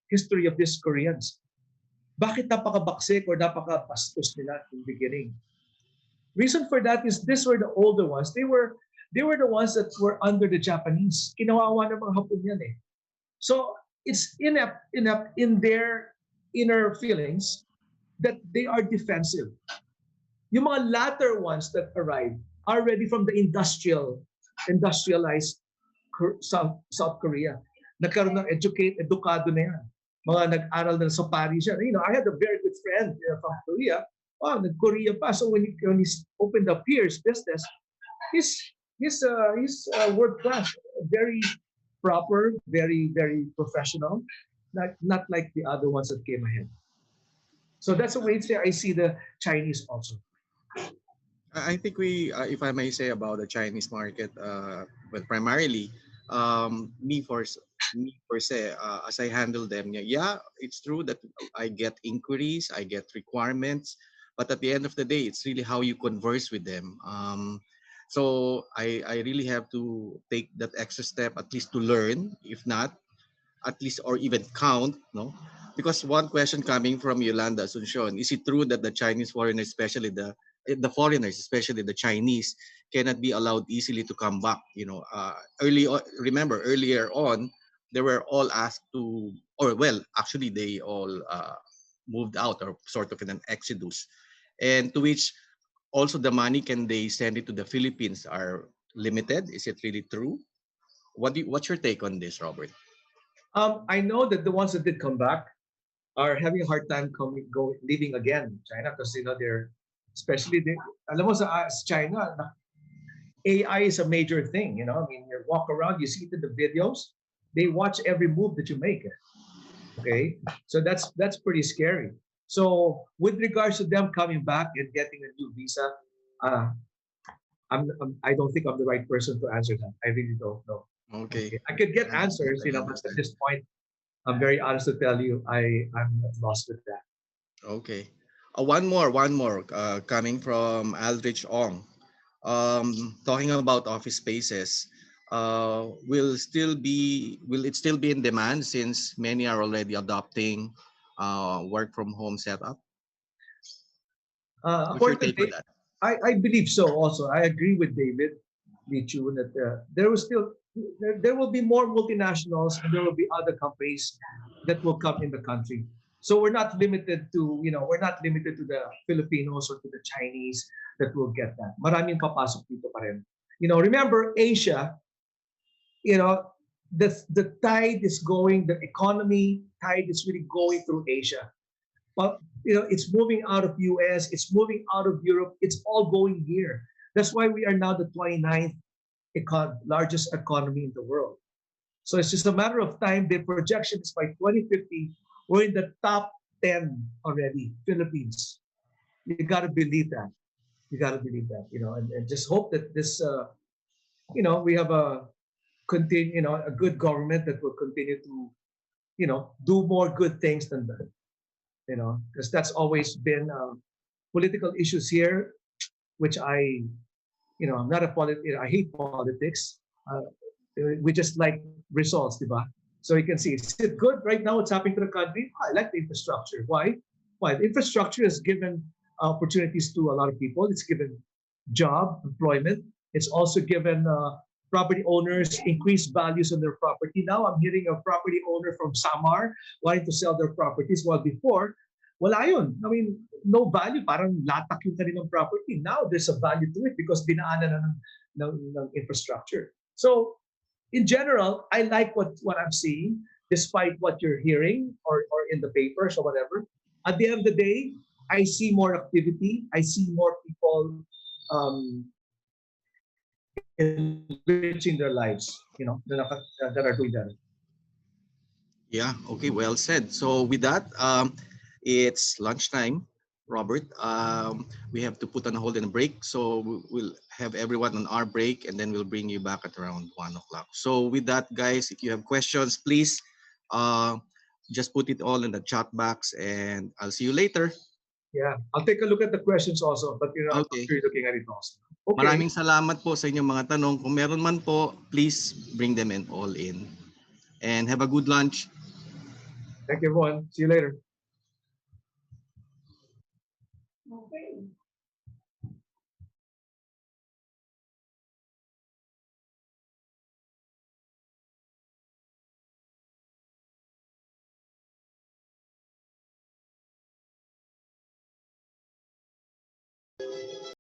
history of these Koreans. Bakit napakabaksik or napakapastos nila in the beginning? Reason for that is these were the older ones. They were the ones that were under the Japanese. Kinawawa ng mga Hapon yan eh. So it's inept in their inner feelings that they are defensive. Yung mga latter ones that arrived are ready from the industrialized South Korea. Nagkaroon ng edukado na yan. Mga nag-aral na sa Paris yan. You know, I had a very good friend from Korea. Oh, nag-Korea pa. So when he opened up here, his business, he's world class, very proper, very professional, not like the other ones that came ahead. So that's the way I see the Chinese also. I think we, if I may say about the Chinese market, well, primarily, me per se, as I handle them, yeah, it's true that I get inquiries, I get requirements, but at the end of the day, it's really how you converse with them. So I really have to take that extra step, at least to learn, if not, at least, or even count, no? Because one question coming from Yolanda Asuncion, is it true that the Chinese foreigners, especially the foreigners, especially the Chinese, cannot be allowed easily to come back? You know, remember earlier on, they were all asked to, or well, actually they all moved out, or sort of in an exodus, and to which also the money can they send it to the Philippines are limited. Is it really true? What's your take on this, Robert? I know that the ones that did come back are having a hard time leaving again China, because you know they're especially alam mo sa China, AI is a major thing. You know, I mean, you walk around, you see it in the videos, they watch every move that you make. Okay, so that's pretty scary. So with regards to them coming back and getting a new visa, I don't think I'm the right person to answer that. I really don't know. Okay. I could get answers, you know, but at this point, I'm very honest to tell you, I'm lost with that. Okay. One more coming from Aldrich Ong. Talking about office spaces, will it still be in demand since many are already adopting work from home setup? What's your According to take on Dave, that? I believe so also. I agree with David Lichu that there will be more multinationals and there will be other companies that will come in the country. So we're not limited to the Filipinos or to the Chinese that will get that. Maraming papasok dito pa rin. You know, remember Asia, you know, the tide is going, the economy tide is really going through Asia. But you know, it's moving out of US, it's moving out of Europe, it's all going here. That's why we are now the 29th largest economy in the world. So it's just a matter of time. The projection is by 2050, we're in the top 10 already, Philippines. You got to believe that. You know, and just hope that this, you know, we have a good government that will continue to, you know, do more good things than that. You know, because that's always been political issues here, which I'm not I hate politics. We just like results, diba? So you can see, is it good right now what's happening to the country? I like the infrastructure. Why? The infrastructure has given opportunities to a lot of people. It's given job, employment. It's also given property owners increased values on their property. Now I'm hearing a property owner from Samar wanting to sell their properties, while before, wala yun. I mean, no value, parang latak yung kanilang property. Now there's a value to it because dinaanan ng infrastructure. So in general, I like what I'm seeing, despite what you're hearing or in the papers or whatever. At the end of the day, I see more activity. I see more people enriching their lives, you know, that are doing that. Yeah, okay, well said. So with that, it's lunchtime. Robert. We have to put on hold and a break, so we'll have everyone on our break, and then we'll bring you back at around 1 o'clock. So with that, guys, if you have questions, please just put it all in the chat box, and I'll see you later. Yeah, I'll take a look at the questions also, but I'm Okay. sure you're looking at it also. Okay. Maraming salamat po sa inyong mga tanong. Kung meron man po, please bring them in all in. And have a good lunch. Thank you, everyone. See you later. Okay.